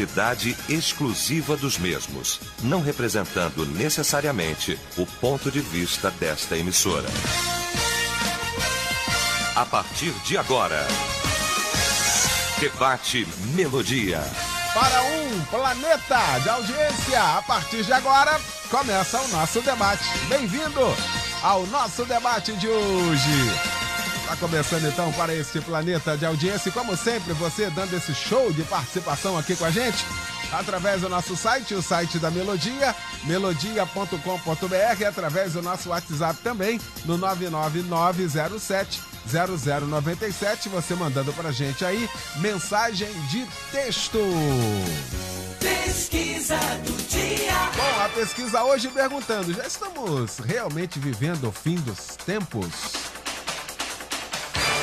responsabilidade exclusiva dos mesmos, não representando necessariamente o ponto de vista desta emissora. A partir de agora, Debate Melodia. Para um planeta de audiência, a partir de agora, começa o nosso debate. Bem-vindo ao nosso debate de hoje. Está começando então para este planeta de audiência e como sempre você dando esse show de participação aqui com a gente através do nosso site, o site da Melodia, melodia.com.br, através do nosso WhatsApp também, no 99907-0097, você mandando pra gente aí mensagem de texto. Pesquisa do dia. Bom, a pesquisa hoje perguntando, já estamos realmente vivendo o fim dos tempos?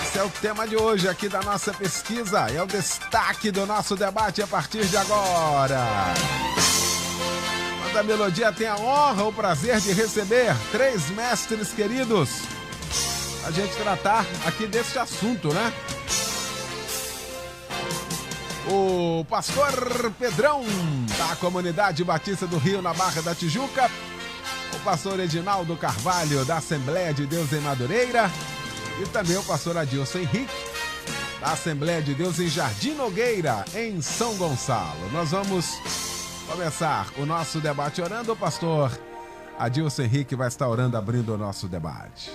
Esse é o tema de hoje aqui da nossa pesquisa, é o destaque do nosso debate a partir de agora. Quando a Melodia tem a honra, o prazer de receber 3 mestres queridos, a gente tratar aqui deste assunto, né? O pastor Pedrão, da Comunidade Batista do Rio, na Barra da Tijuca, o pastor Edinaldo Carvalho, da Assembleia de Deus em Madureira, e também o pastor Adilson Henrique, da Assembleia de Deus em Jardim Nogueira, em São Gonçalo. Nós vamos começar o nosso debate orando. O pastor Adilson Henrique vai estar orando, abrindo o nosso debate.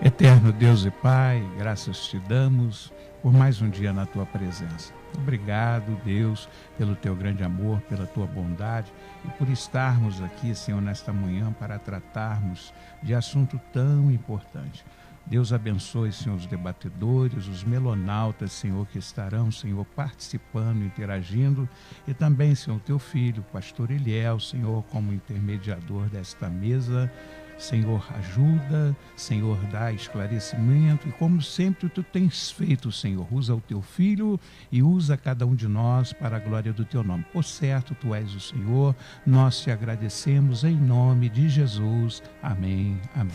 Eterno Deus e Pai, graças te damos por mais um dia na tua presença. Obrigado, Deus, pelo teu grande amor, pela tua bondade e por estarmos aqui, Senhor, nesta manhã para tratarmos de assunto tão importante. Deus abençoe, Senhor, os debatedores, os melonautas, Senhor, que estarão, Senhor, participando, interagindo, e também, Senhor, teu filho, pastor Eliel, Senhor, como intermediador desta mesa. Senhor, ajuda, Senhor, dá esclarecimento, e como sempre tu tens feito, Senhor, usa o teu filho e usa cada um de nós para a glória do teu nome. Por certo, tu és o Senhor, nós te agradecemos em nome de Jesus. Amém, amém.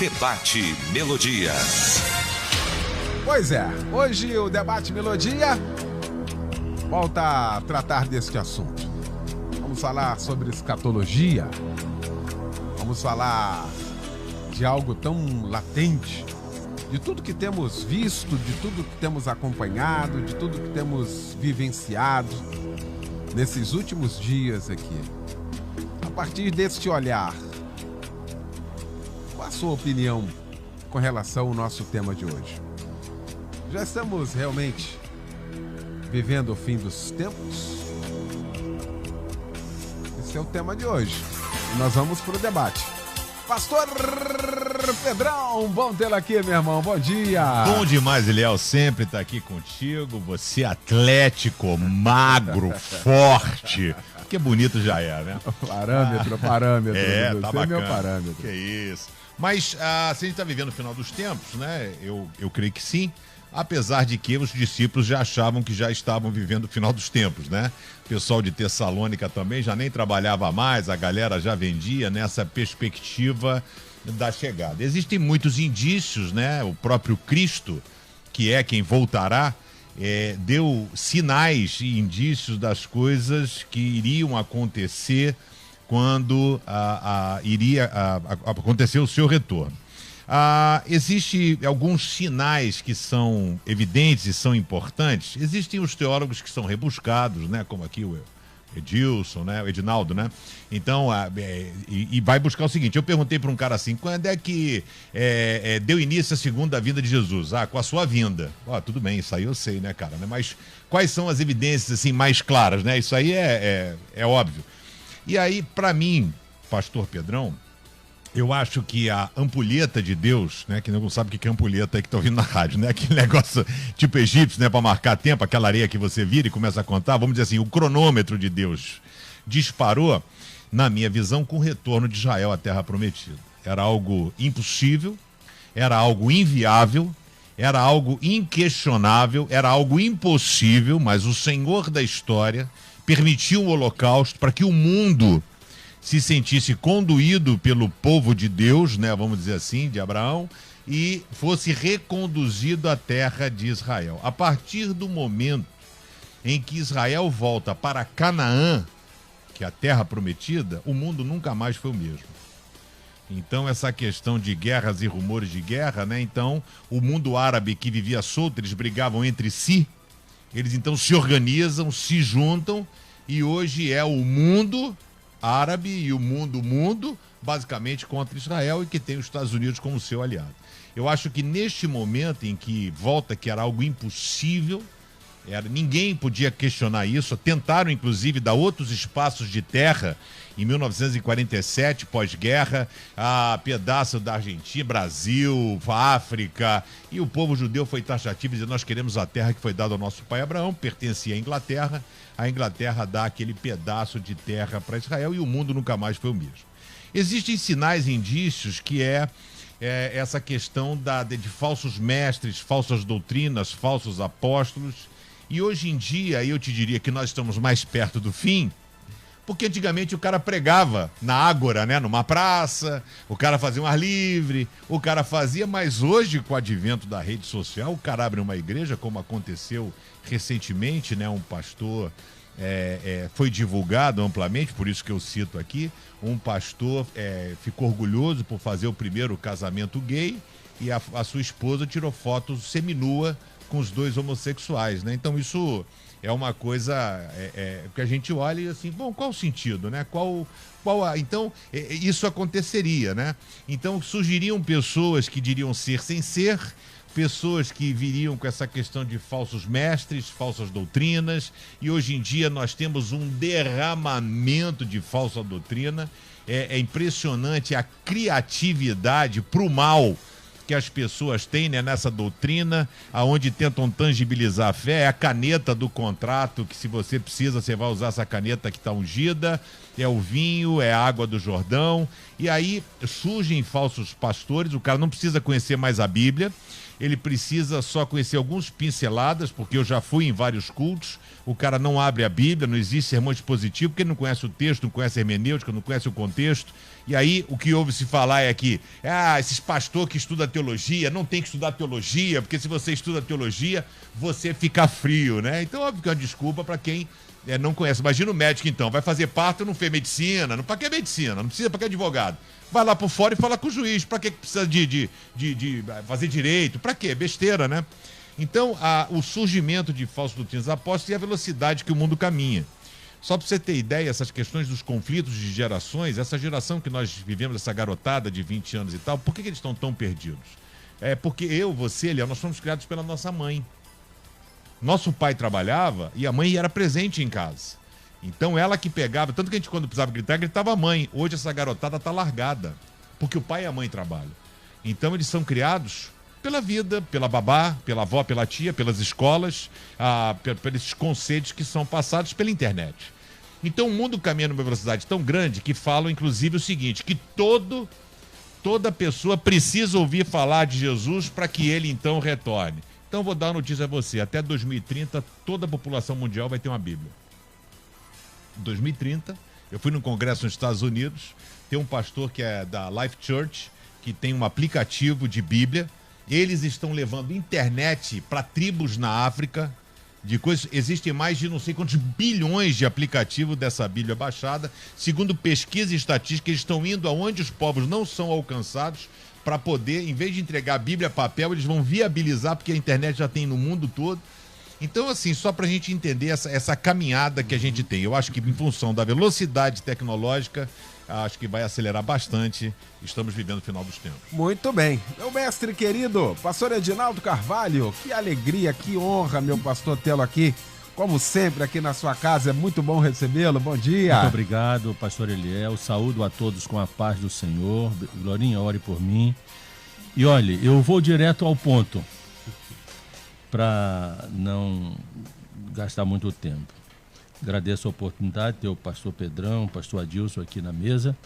Debate Melodia. Pois é, hoje o Debate Melodia volta a tratar deste assunto. Vamos falar sobre escatologia, vamos falar de algo tão latente, de tudo que temos visto, de tudo que temos acompanhado, de tudo que temos vivenciado nesses últimos dias aqui. A partir deste olhar, qual a sua opinião com relação ao nosso tema de hoje? Já estamos realmente vivendo o fim dos tempos? Esse é o tema de hoje. E nós vamos para o debate. Pastor Pedrão, bom tê-lo aqui, meu irmão. Bom dia. Bom demais, Eliel. Sempre tá aqui contigo. Você atlético, magro, forte. Que bonito já é, né? Parâmetro. É, você tá é meu bacana. parâmetro. Que isso. Mas se a gente tá vivendo o final dos tempos, né? Eu creio que sim. Apesar de que os discípulos já achavam que já estavam vivendo o final dos tempos, né? O pessoal de Tessalônica também já nem trabalhava mais, a galera já vendia nessa perspectiva da chegada. Existem muitos indícios, né? O próprio Cristo, que é quem voltará, deu sinais e indícios das coisas que iriam acontecer quando iria acontecer o seu retorno. Existem alguns sinais que são evidentes e são importantes. Existem os teólogos que são rebuscados, né? Como aqui o Edilson, né? O Edinaldo, né? Então, e vai buscar o seguinte: eu perguntei para um cara assim, quando é que deu início a segunda vinda de Jesus? Com a sua vinda. Tudo bem, isso aí eu sei, né, cara? Né? Mas quais são as evidências assim mais claras, né? Isso aí é óbvio. E aí, para mim, pastor Pedrão, eu acho que a ampulheta de Deus, né, que não sabe o que é ampulheta aí que tá ouvindo na rádio, né, aquele negócio tipo egípcio, né, para marcar tempo, aquela areia que você vira e começa a contar, vamos dizer assim, o cronômetro de Deus disparou, na minha visão, com o retorno de Israel à Terra Prometida. Era algo impossível, era algo inviável, era algo inquestionável, era algo impossível, mas o Senhor da história permitiu o Holocausto para que o mundo se sentisse conduído pelo povo de Deus, né, vamos dizer assim, de Abraão, e fosse reconduzido à terra de Israel. A partir do momento em que Israel volta para Canaã, que é a terra prometida, o mundo nunca mais foi o mesmo. Então, essa questão de guerras e rumores de guerra, né? Então, o mundo árabe que vivia solto, eles brigavam entre si, eles então se organizam, se juntam, e hoje é o mundo árabe e o mundo, basicamente contra Israel, e que tem os Estados Unidos como seu aliado. Eu acho que neste momento em que volta que era algo impossível, ninguém podia questionar isso, tentaram inclusive dar outros espaços de terra em 1947, pós-guerra, a pedaço da Argentina, Brasil, África, e o povo judeu foi taxativo, dizendo: nós queremos a terra que foi dada ao nosso pai Abraão, pertencia à Inglaterra, a Inglaterra dá aquele pedaço de terra para Israel e o mundo nunca mais foi o mesmo. Existem sinais e indícios que essa questão de falsos mestres, falsas doutrinas, falsos apóstolos. E hoje em dia, eu te diria que nós estamos mais perto do fim, porque antigamente o cara pregava na ágora, né, numa praça, o cara fazia um ar livre, o cara fazia, mas hoje, com o advento da rede social, o cara abre uma igreja, como aconteceu recentemente, né, um pastor foi divulgado amplamente, por isso que eu cito aqui, um pastor ficou orgulhoso por fazer o primeiro casamento gay e a sua esposa tirou fotos seminua com os dois homossexuais, né? Então isso é uma coisa que a gente olha e assim, bom, qual o sentido, né? Então, isso aconteceria, né? Então surgiriam pessoas que diriam ser sem ser, pessoas que viriam com essa questão de falsos mestres, falsas doutrinas, e hoje em dia nós temos um derramamento de falsa doutrina. É impressionante a criatividade para o mal que as pessoas têm, né, nessa doutrina, aonde tentam tangibilizar a fé. É a caneta do contrato, que se você precisa, você vai usar essa caneta que está ungida, é o vinho, é a água do Jordão, e aí surgem falsos pastores. O cara não precisa conhecer mais a Bíblia, ele precisa só conhecer alguns pinceladas, porque eu já fui em vários cultos, o cara não abre a Bíblia, não existe sermão expositivo, porque ele não conhece o texto, não conhece a hermenêutica, não conhece o contexto. E aí o que ouve-se falar é que esses pastores que estudam teologia, não tem que estudar teologia, porque se você estuda teologia, você fica frio, né? Então, óbvio que é uma desculpa para quem não conhece. Imagina o médico, então, vai fazer parto, não fez medicina, para que medicina? Não precisa, para que advogado? Vai lá por fora e fala com o juiz, para que precisa de fazer direito? Para quê? Besteira, né? Então, o surgimento de falsos doutrinas apóstolos e a velocidade que o mundo caminha. Só para você ter ideia, essas questões dos conflitos de gerações, essa geração que nós vivemos, essa garotada de 20 anos e tal, por que eles estão tão perdidos? Porque você, Léo, nós fomos criados pela nossa mãe. Nosso pai trabalhava e a mãe era presente em casa. Então ela que pegava, tanto que a gente quando precisava gritar, gritava a mãe. Hoje essa garotada está largada, porque o pai e a mãe trabalham. Então eles são criados pela vida, pela babá, pela avó, pela tia, pelas escolas, pelos conceitos que são passados pela internet. Então o mundo caminha numa velocidade tão grande que falam inclusive o seguinte, que toda pessoa precisa ouvir falar de Jesus para que ele então retorne. Então vou dar uma notícia a você, até 2030 toda a população mundial vai ter uma Bíblia. 2030, eu fui num congresso nos Estados Unidos, tem um pastor que é da Life Church, que tem um aplicativo de Bíblia. Eles estão levando internet para tribos na África, de coisas. Existem mais de não sei quantos bilhões de aplicativos dessa Bíblia baixada. Segundo pesquisa e estatística, eles estão indo aonde os povos não são alcançados para poder, em vez de entregar a Bíblia papel, eles vão viabilizar, porque a internet já tem no mundo todo. Então, assim, só para a gente entender essa caminhada que a gente tem. Eu acho que em função da velocidade tecnológica, acho que vai acelerar bastante. Estamos vivendo o final dos tempos. Muito bem. Meu mestre querido, pastor Edinaldo Carvalho, que alegria, que honra, meu pastor, tê-lo aqui. Como sempre, aqui na sua casa, é muito bom recebê-lo. Bom dia. Muito obrigado, pastor Eliel. Saúdo a todos com a paz do Senhor. Glorinha, ore por mim. E olha, eu vou direto ao ponto, para não gastar muito tempo. Agradeço a oportunidade de ter o pastor Pedrão, o pastor Adilson aqui na mesa,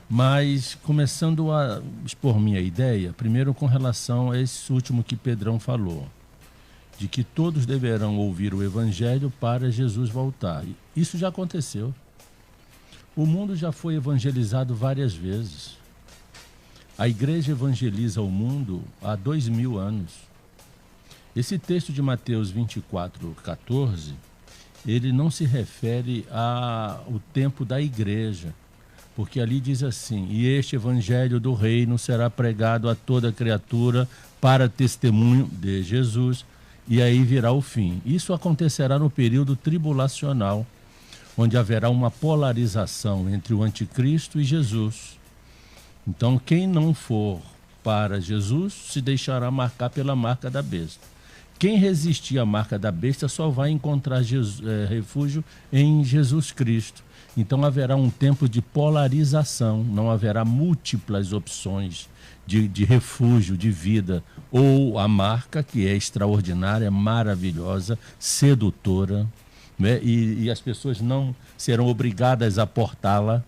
mas começando a expor minha ideia, primeiro com relação a esse último que Pedrão falou, de que todos deverão ouvir o Evangelho para Jesus voltar. Isso já aconteceu. O mundo já foi evangelizado várias vezes. A igreja evangeliza o mundo há 2000 anos. Esse texto de Mateus 24:14, ele não se refere ao tempo da igreja, porque ali diz assim: e este evangelho do reino será pregado a toda criatura para testemunho de Jesus, e aí virá o fim. Isso acontecerá no período tribulacional, onde haverá uma polarização entre o anticristo e Jesus. Então, quem não for para Jesus se deixará marcar pela marca da besta. Quem resistir à marca da besta só vai encontrar refúgio em Jesus Cristo. Então haverá um tempo de polarização, não haverá múltiplas opções de refúgio, de vida. Ou a marca, que é extraordinária, maravilhosa, sedutora, né? E as pessoas não serão obrigadas a portá-la,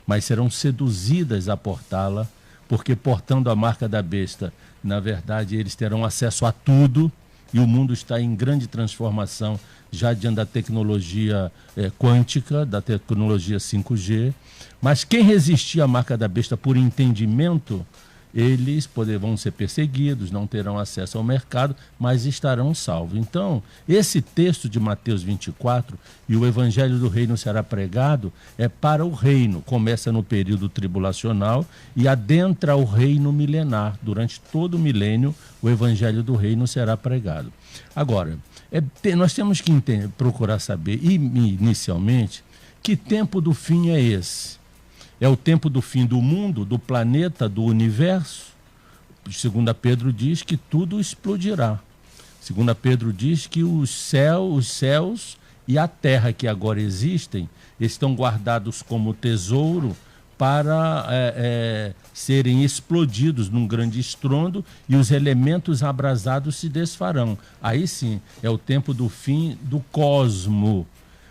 mas serão seduzidas a portá-la, porque portando a marca da besta, na verdade, eles terão acesso a tudo, e o mundo está em grande transformação, já diante da tecnologia quântica, da tecnologia 5G. Mas quem resistir à marca da besta por entendimento, eles vão ser perseguidos, não terão acesso ao mercado, mas estarão salvos. Então, esse texto de Mateus 24, e o evangelho do reino será pregado, é para o reino. Começa no período tribulacional e adentra o reino milenar. Durante todo o milênio, o evangelho do reino será pregado. Agora, nós temos que procurar saber, inicialmente, que tempo do fim é esse. É o tempo do fim do mundo, do planeta, do universo? 2 Pedro diz que tudo explodirá. 2 Pedro diz que os céus e a terra que agora existem estão guardados como tesouro para serem explodidos num grande estrondo, e os elementos abrasados se desfarão. Aí sim, é o tempo do fim do cosmo.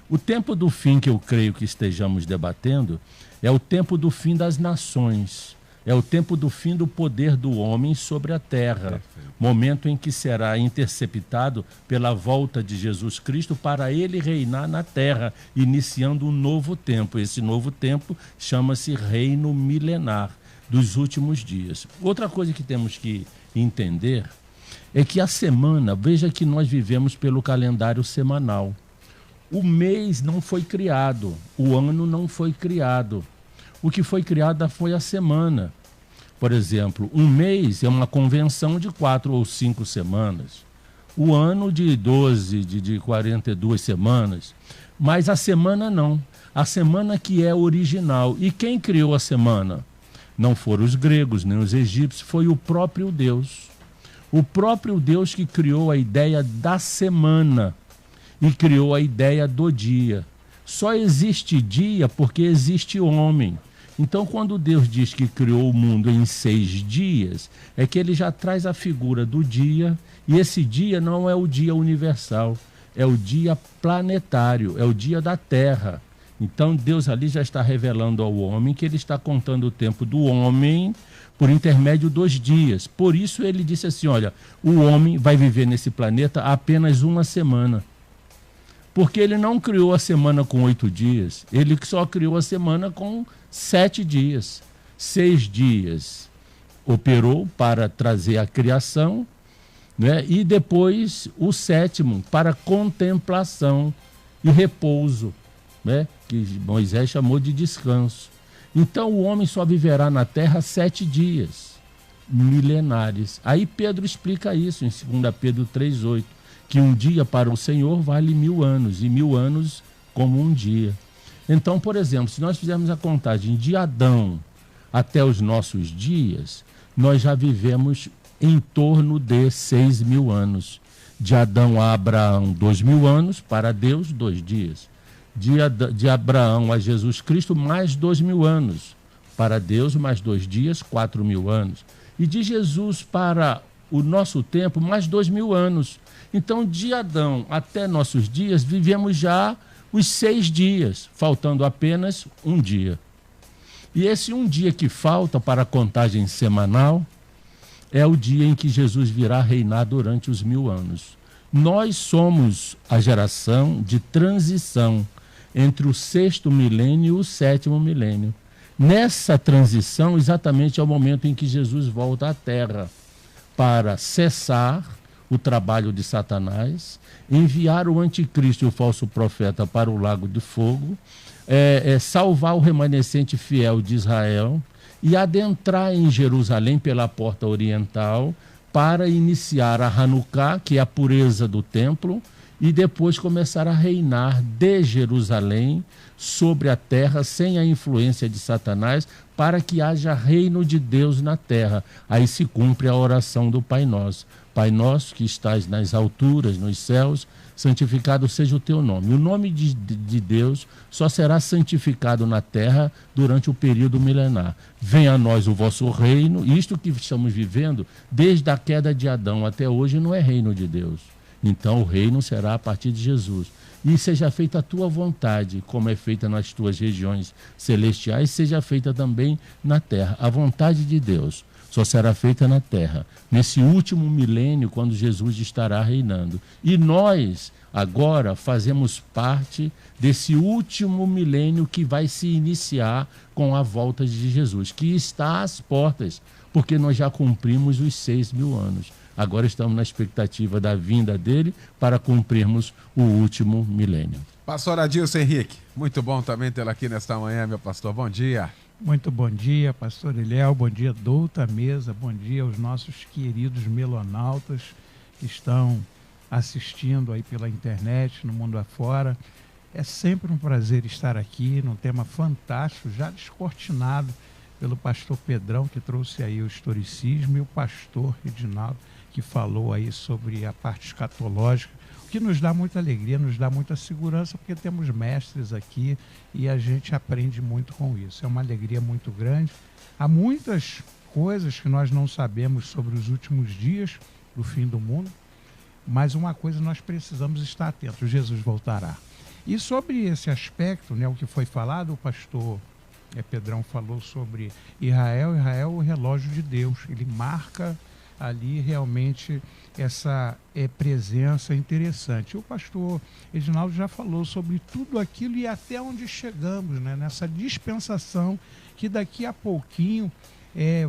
O tempo do fim que eu creio que estejamos debatendo é o tempo do fim das nações, é o tempo do fim do poder do homem sobre a terra, momento em que será interceptado pela volta de Jesus Cristo para ele reinar na terra, iniciando um novo tempo. Esse novo tempo chama-se reino milenar dos últimos dias. Outra coisa que temos que entender é que a semana, veja que nós vivemos pelo calendário semanal. O mês não foi criado, o ano não foi criado. O que foi criado foi a semana. Por exemplo, um mês é uma convenção de 4 ou 5 semanas. O ano de 12, de 42 semanas. Mas a semana não. A semana que é original. E quem criou a semana? Não foram os gregos, nem os egípcios, foi o próprio Deus. O próprio Deus que criou a ideia da semana e criou a ideia do dia. Só existe dia porque existe homem. Então, quando Deus diz que criou o mundo em 6 dias, é que ele já traz a figura do dia, e esse dia não é o dia universal, é o dia planetário, é o dia da Terra. Então, Deus ali já está revelando ao homem que ele está contando o tempo do homem por intermédio dos dias. Por isso ele disse assim, olha, o homem vai viver nesse planeta apenas uma semana. Porque ele não criou a semana com 8 dias, ele só criou a semana com 7 dias. 6 dias operou para trazer a criação, né? E depois o 7º para contemplação e repouso, né? Que Moisés chamou de descanso. Então o homem só viverá na terra 7 dias milenares. Aí Pedro explica isso em 2 Pedro 3,8. Que um dia para o Senhor vale 1000 anos, e 1000 anos como um dia. Então, por exemplo, se nós fizermos a contagem de Adão até os nossos dias, nós já vivemos em torno de 6.000 anos. De Adão a Abraão, 2.000 anos, para Deus, 2 dias. De Abraão a Jesus Cristo, mais 2.000 anos. Para Deus, mais 2 dias, 4.000 anos. E de Jesus para o nosso tempo, mais 2.000 anos. Então, de Adão até nossos dias, vivemos já os 6 dias, faltando apenas um dia. E esse um dia que falta para a contagem semanal é o dia em que Jesus virá reinar durante os 1000 anos. Nós somos a geração de transição. entre o 6º milênio e o 7º milênio. Nessa transição, exatamente é o momento em que Jesus volta à Terra para cessar o trabalho de Satanás, enviar o anticristo e o falso profeta para o lago de fogo, salvar o remanescente fiel de Israel e adentrar em Jerusalém pela porta oriental para iniciar a Hanukkah, que é a pureza do templo, e depois começar a reinar de Jerusalém sobre a terra, sem a influência de Satanás, para que haja reino de Deus na terra. Aí se cumpre a oração do Pai Nosso. Pai nosso que estás nas alturas, nos céus, santificado seja o teu nome. O nome de Deus só será santificado na terra durante o período milenar. Venha a nós o vosso reino. Isto que estamos vivendo, desde a queda de Adão até hoje, não é reino de Deus. Então o reino será a partir de Jesus. E seja feita a tua vontade, como é feita nas tuas regiões celestiais, seja feita também na terra. A vontade de Deus só será feita na terra, nesse último milênio, quando Jesus estará reinando. E nós, agora, fazemos parte desse último milênio que vai se iniciar com a volta de Jesus, que está às portas, porque nós já cumprimos os 6.000 anos. Agora estamos na expectativa da vinda dele para cumprirmos o último milênio. Pastor Adilson Henrique, muito bom também tê-lo aqui nesta manhã, meu pastor. Bom dia. Muito bom dia, pastor Eliel, bom dia, douta mesa, bom dia aos nossos queridos melonautas que estão assistindo aí pela internet, no mundo afora. É sempre um prazer estar aqui num tema fantástico, já descortinado pelo pastor Pedrão, que trouxe aí o historicismo, e o pastor Reginaldo, que falou aí sobre a parte escatológica, o que nos dá muita alegria, nos dá muita segurança, porque temos mestres aqui e a gente aprende muito com isso. É uma alegria muito grande. Há muitas coisas que nós não sabemos sobre os últimos dias do fim do mundo, mas uma coisa nós precisamos estar atentos: Jesus voltará. E sobre esse aspecto, né, o que foi falado, o pastor Pedrão falou sobre Israel. Israel é o relógio de Deus, ele marca ali realmente essa presença interessante. O pastor Reginaldo já falou sobre tudo aquilo e até onde chegamos, né, nessa dispensação que daqui a pouquinho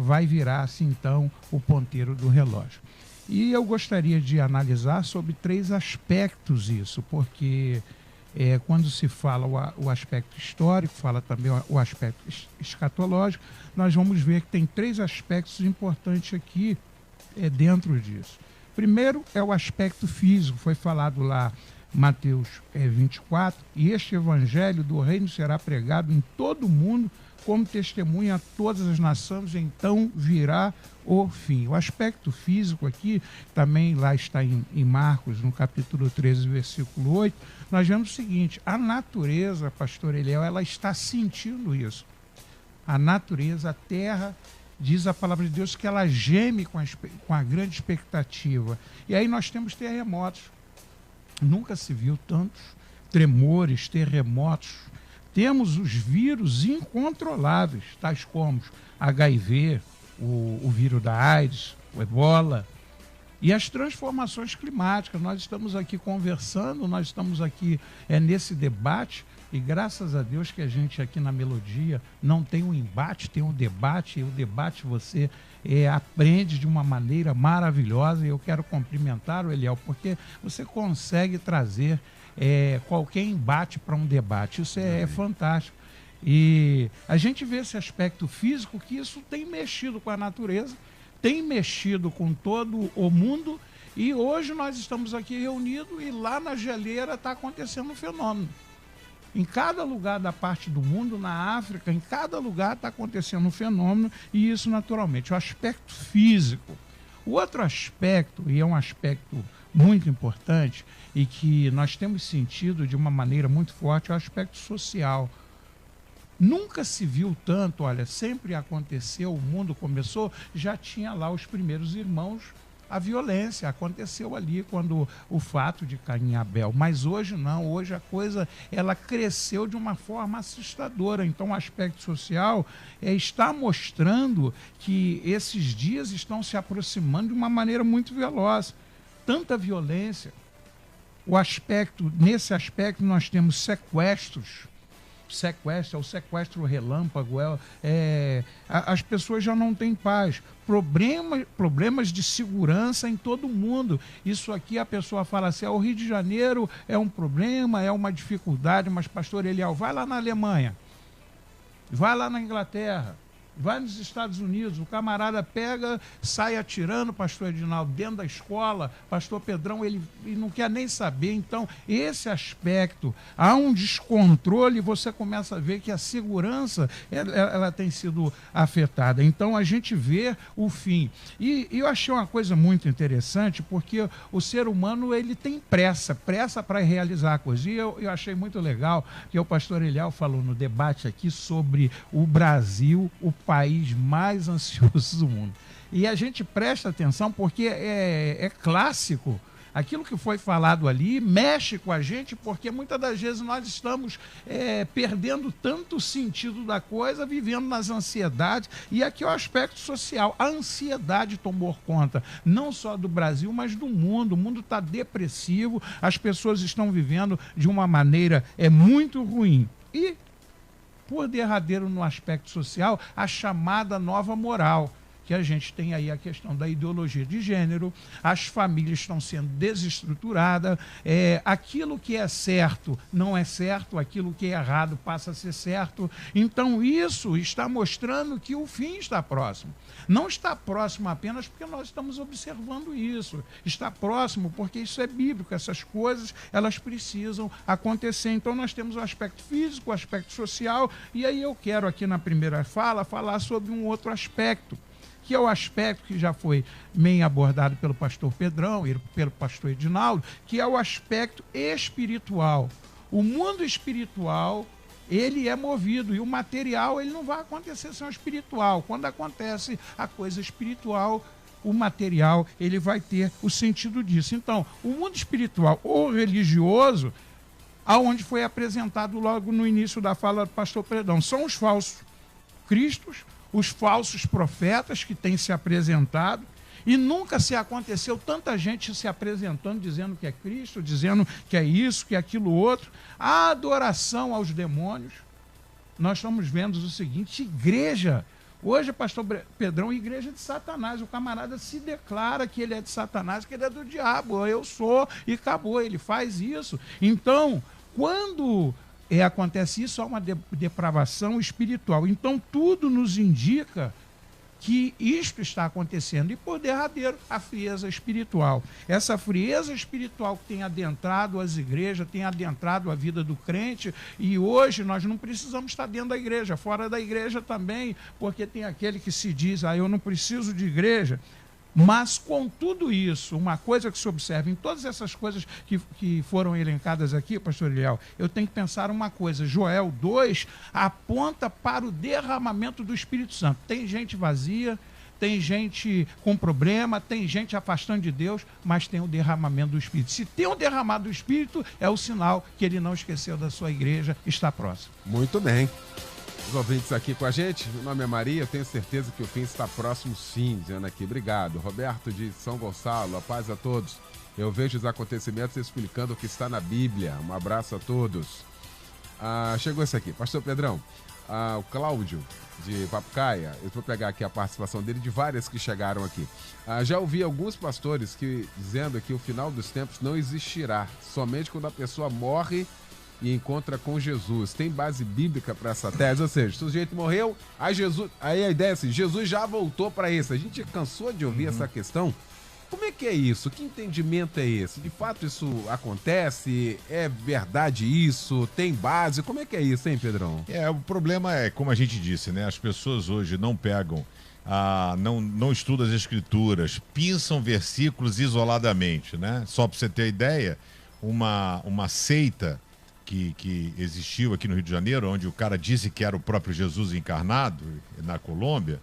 vai virar-se então o ponteiro do relógio. E eu gostaria de analisar sobre 3 aspectos isso, porque quando se fala o aspecto histórico, fala também o aspecto escatológico, nós vamos ver que tem 3 aspectos importantes aqui dentro disso. Primeiro é o aspecto físico, foi falado lá Mateus 24, e este evangelho do reino será pregado em todo o mundo como testemunha a todas as nações, então virá o fim. O aspecto físico aqui, também lá está em Marcos, no capítulo 13, versículo 8, nós vemos o seguinte: a natureza, pastor Eliel, ela está sentindo isso. A natureza, a terra, diz a palavra de Deus que ela geme com a grande expectativa. E aí nós temos terremotos. Nunca se viu tantos tremores, terremotos. Temos os vírus incontroláveis, tais como HIV, o vírus da AIDS, o Ebola, e as transformações climáticas. Nós estamos aqui conversando, nós estamos aqui nesse debate, e graças a Deus que a gente aqui na Melodia não tem um embate, tem um debate, e o debate você aprende de uma maneira maravilhosa, e eu quero cumprimentar o Eliel, porque você consegue trazer qualquer embate para um debate. Isso é fantástico. E a gente vê esse aspecto físico, que isso tem mexido com a natureza, tem mexido com todo o mundo, e hoje nós estamos aqui reunidos e lá na geleira está acontecendo um fenômeno. Em cada lugar da parte do mundo, na África, em cada lugar está acontecendo um fenômeno, e isso naturalmente, o aspecto físico. O outro aspecto, e é um aspecto muito importante e que nós temos sentido de uma maneira muito forte, é o aspecto social. Nunca se viu tanto, olha, sempre aconteceu, o mundo começou, já tinha lá os primeiros irmãos, a violência aconteceu ali quando o fato de Caim e Abel, mas hoje não, hoje a coisa ela cresceu de uma forma assustadora. Então o aspecto social está mostrando que esses dias estão se aproximando de uma maneira muito veloz. Tanta violência, nesse aspecto nós temos sequestros. É o sequestro relâmpago, as pessoas já não têm paz, problemas de segurança em todo o mundo. Isso aqui a pessoa fala assim, o Rio de Janeiro é um problema, é uma dificuldade, mas pastor Eliel, vai lá na Alemanha, vai lá na Inglaterra, vai nos Estados Unidos, o camarada pega, sai atirando, pastor Edinaldo, dentro da escola, pastor Pedrão, ele não quer nem saber. Então, esse aspecto, há um descontrole, você começa a ver que a segurança, ela tem sido afetada. Então, a gente vê o fim. E eu achei uma coisa muito interessante, porque o ser humano, ele tem pressa para realizar a coisa. E eu achei muito legal que o pastor Eliel falou no debate aqui sobre o Brasil, o país mais ansioso do mundo. E a gente presta atenção porque é clássico. Aquilo que foi falado ali mexe com a gente, porque muitas das vezes nós estamos perdendo tanto o sentido da coisa, vivendo nas ansiedades. E aqui é o aspecto social. A ansiedade tomou conta, não só do Brasil, mas do mundo. O mundo está depressivo, as pessoas estão vivendo de uma maneira muito ruim. E por derradeiro no aspecto social, a chamada nova moral, que a gente tem aí a questão da ideologia de gênero, as famílias estão sendo desestruturadas, aquilo que é certo não é certo, aquilo que é errado passa a ser certo. Então isso está mostrando que o fim está próximo. Não está próximo apenas porque nós estamos observando isso, está próximo porque isso é bíblico, essas coisas elas precisam acontecer. Então nós temos o aspecto físico, o aspecto social, e aí eu quero aqui na primeira fala falar sobre um outro aspecto, que é o aspecto que já foi bem abordado pelo pastor Pedrão e pelo pastor Edinaldo, que é o aspecto espiritual. O mundo espiritual, ele é movido, e o material ele não vai acontecer sem o espiritual. Quando acontece a coisa espiritual, o material ele vai ter o sentido disso. Então, o mundo espiritual ou religioso, aonde foi apresentado logo no início da fala do pastor Pedrão, são os falsos cristos, os falsos profetas que têm se apresentado, e nunca se aconteceu tanta gente se apresentando, dizendo que é Cristo, dizendo que é isso, que é aquilo outro. A adoração aos demônios. Nós estamos vendo o seguinte, igreja, hoje, pastor Pedrão, igreja de Satanás, o camarada se declara que ele é de Satanás, que ele é do diabo, eu sou, e acabou, ele faz isso. Então, quando acontece isso, há uma depravação espiritual. Então, tudo nos indica que isto está acontecendo. E por derradeiro, a frieza espiritual. Essa frieza espiritual que tem adentrado as igrejas, tem adentrado a vida do crente, e hoje nós não precisamos estar dentro da igreja, fora da igreja também, porque tem aquele que se diz, eu não preciso de igreja. Mas com tudo isso, uma coisa que se observa em todas essas coisas que foram elencadas aqui, pastor Eliel, eu tenho que pensar uma coisa, Joel 2 aponta para o derramamento do Espírito Santo. Tem gente vazia, tem gente com problema, tem gente afastando de Deus, mas tem o derramamento do Espírito. Se tem o derramado do Espírito, é o sinal que ele não esqueceu da sua igreja, está próximo. Muito bem. Os ouvintes aqui com a gente, meu nome é Maria, eu tenho certeza que o fim está próximo sim, dizendo aqui, obrigado. Roberto de São Gonçalo, a paz a todos. Eu vejo os acontecimentos explicando o que está na Bíblia. Um abraço a todos. Chegou esse aqui, pastor Pedrão, o Cláudio de Papucaia, eu vou pegar aqui a participação dele de várias que chegaram aqui. Já ouvi alguns pastores dizendo que o final dos tempos não existirá, somente quando a pessoa morre e encontra com Jesus. Tem base bíblica para essa tese? Ou seja, se o sujeito morreu, aí a ideia é assim, Jesus já voltou para isso. A gente cansou de ouvir essa questão. Como é que é isso? Que entendimento é esse? De fato isso acontece? É verdade isso? Tem base? Como é que é isso, hein, Pedrão? O problema é, como a gente disse, né? As pessoas hoje não pegam, não estudam as escrituras, pinçam versículos isoladamente, né? Só para você ter ideia, uma seita que existiu aqui no Rio de Janeiro, onde o cara disse que era o próprio Jesus encarnado, na Colômbia,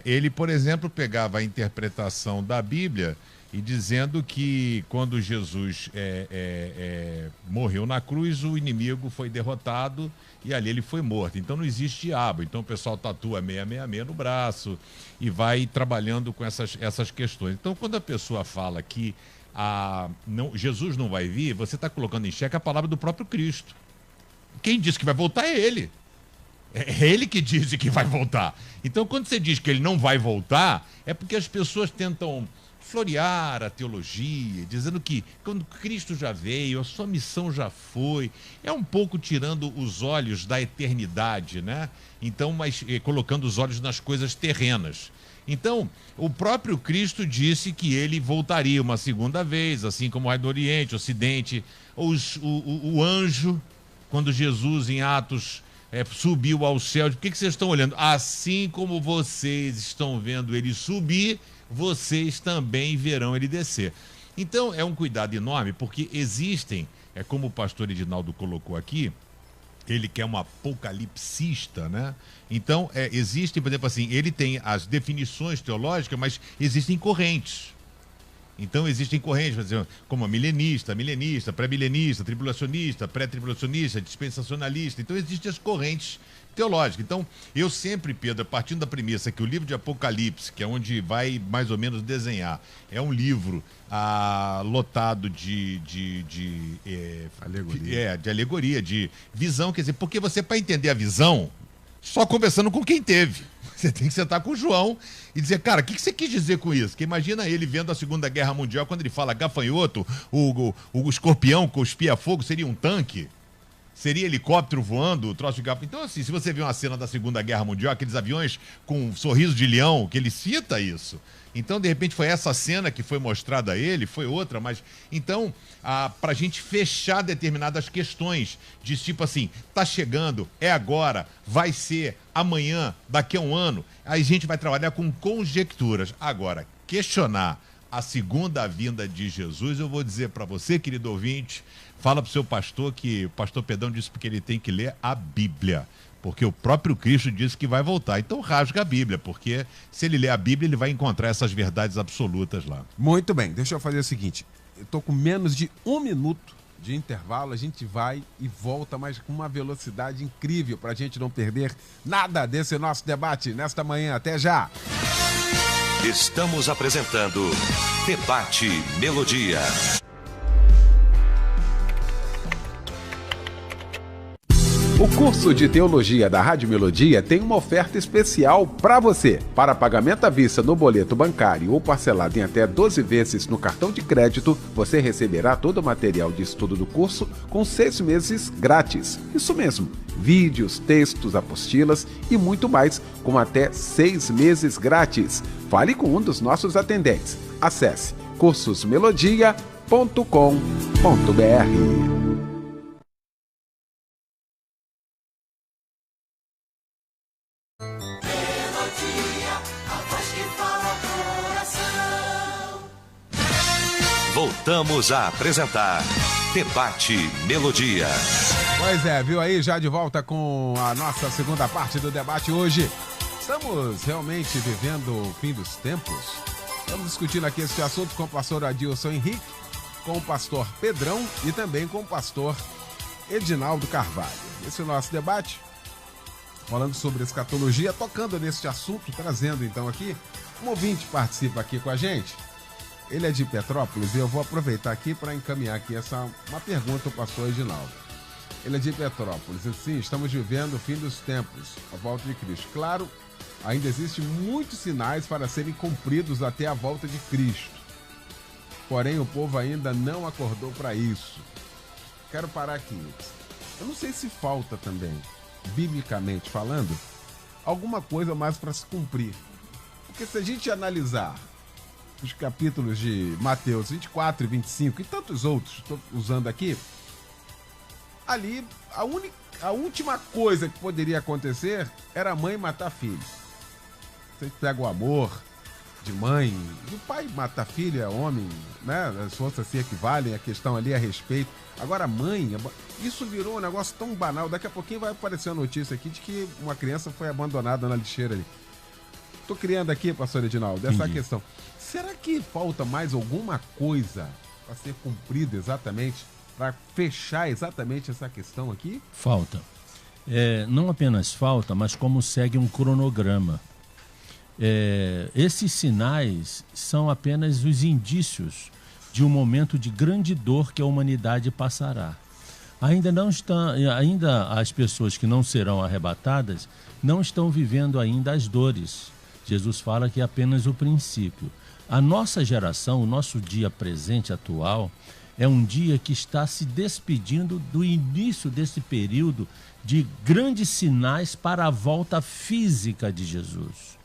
Ele, por exemplo, pegava a interpretação da Bíblia e dizendo que quando Jesus morreu na cruz, o inimigo foi derrotado e ali ele foi morto. Então não existe diabo. Então o pessoal tatua 666 no braço e vai trabalhando com essas questões. Então quando a pessoa fala que Jesus não vai vir, você está colocando em xeque a palavra do próprio Cristo. Quem disse que vai voltar é ele. É ele que diz que vai voltar. Então quando você diz que ele não vai voltar, é porque as pessoas tentam florear a teologia, dizendo que quando Cristo já veio, a sua missão já foi, é um pouco tirando os olhos da eternidade, né? Então, mas colocando os olhos nas coisas terrenas. Então, o próprio Cristo disse que ele voltaria uma segunda vez, assim como o Rei do Oriente, o Ocidente, o anjo, quando Jesus em Atos subiu ao céu. Por que vocês estão olhando? Assim como vocês estão vendo ele subir, vocês também verão ele descer. Então é um cuidado enorme, porque existem, como o pastor Edinaldo colocou aqui, ele que é um apocalipsista, né? Então existem, por exemplo assim, ele tem as definições teológicas, mas existem correntes. Então existem correntes, como a milenista, pré-milenista, tribulacionista, pré-tribulacionista, dispensacionalista. Então existem as correntes teológicas. Então eu sempre, Pedro, partindo da premissa que o livro de Apocalipse, que é onde vai mais ou menos desenhar, é um livro lotado de alegoria, de visão, quer dizer, porque você, para entender a visão, só conversando com quem teve. Você tem que sentar com o João e dizer, cara, o que você quis dizer com isso? Porque imagina ele vendo a Segunda Guerra Mundial, quando ele fala gafanhoto, o escorpião cuspia fogo, seria um tanque? Seria helicóptero voando, troço de gafanhoto? Então, assim, se você vê uma cena da Segunda Guerra Mundial, aqueles aviões com um sorriso de leão, que ele cita isso. Então, de repente, foi essa cena que foi mostrada a ele, foi outra, mas... Então, para a gente fechar determinadas questões, de tipo assim, tá chegando, é agora, vai ser amanhã, daqui a um ano, aí a gente vai trabalhar com conjecturas. Agora, questionar a segunda vinda de Jesus, eu vou dizer para você, querido ouvinte, fala pro seu pastor que o pastor Pedrão disse que ele tem que ler a Bíblia. Porque o próprio Cristo disse que vai voltar. Então rasga a Bíblia, porque se ele ler a Bíblia, ele vai encontrar essas verdades absolutas lá. Muito bem, deixa eu fazer o seguinte. Eu tô com menos de 1 minuto de intervalo, a gente vai e volta, mas com uma velocidade incrível para a gente não perder nada desse nosso debate nesta manhã. Até já! Estamos apresentando Debate Melodia. O curso de Teologia da Rádio Melodia tem uma oferta especial para você. Para pagamento à vista no boleto bancário ou parcelado em até 12 vezes no cartão de crédito, você receberá todo o material de estudo do curso com 6 meses grátis. Isso mesmo, vídeos, textos, apostilas e muito mais, com até 6 meses grátis. Fale com um dos nossos atendentes. Acesse cursosmelodia.com.br. Voltamos a apresentar Debate Melodia. Pois é, viu aí, já de volta com a nossa segunda parte do debate hoje. Estamos realmente vivendo o fim dos tempos? Estamos discutindo aqui esse assunto com o pastor Adilson Henrique, com o pastor Pedrão e também com o pastor Edinaldo Carvalho. Esse é o nosso debate, falando sobre escatologia, tocando nesse assunto, trazendo então aqui, um ouvinte participa aqui com a gente. Ele é de Petrópolis e eu vou aproveitar aqui para encaminhar aqui uma pergunta ao pastor Edinaldo. Ele é de Petrópolis. Sim, estamos vivendo o fim dos tempos, a volta de Cristo. Claro, ainda existem muitos sinais para serem cumpridos até a volta de Cristo. Porém, o povo ainda não acordou para isso. Quero parar aqui. Eu não sei se falta também, biblicamente falando, alguma coisa mais para se cumprir. Porque se a gente analisar os capítulos de Mateus 24 e 25 e tantos outros, estou usando aqui, ali a última coisa que poderia acontecer era a mãe matar filho. Você pega o amor de mãe, o pai matar filho é homem, né? As forças se equivalem, a questão ali é respeito. Agora a mãe, isso virou um negócio tão banal. Daqui a pouquinho vai aparecer a notícia aqui de que uma criança foi abandonada na lixeira ali. tô criando aqui, pastor Edinaldo, dessa Entendi. questão. Será que falta mais alguma coisa para ser cumprida exatamente, para fechar exatamente essa questão aqui? Falta. Não apenas falta, mas como segue um cronograma. Esses sinais são apenas os indícios de um momento de grande dor que a humanidade passará. Ainda as pessoas que não serão arrebatadas não estão vivendo ainda as dores. Jesus fala que é apenas o princípio. A nossa geração, o nosso dia presente, atual, é um dia que está se despedindo do início desse período de grandes sinais para a volta física de Jesus.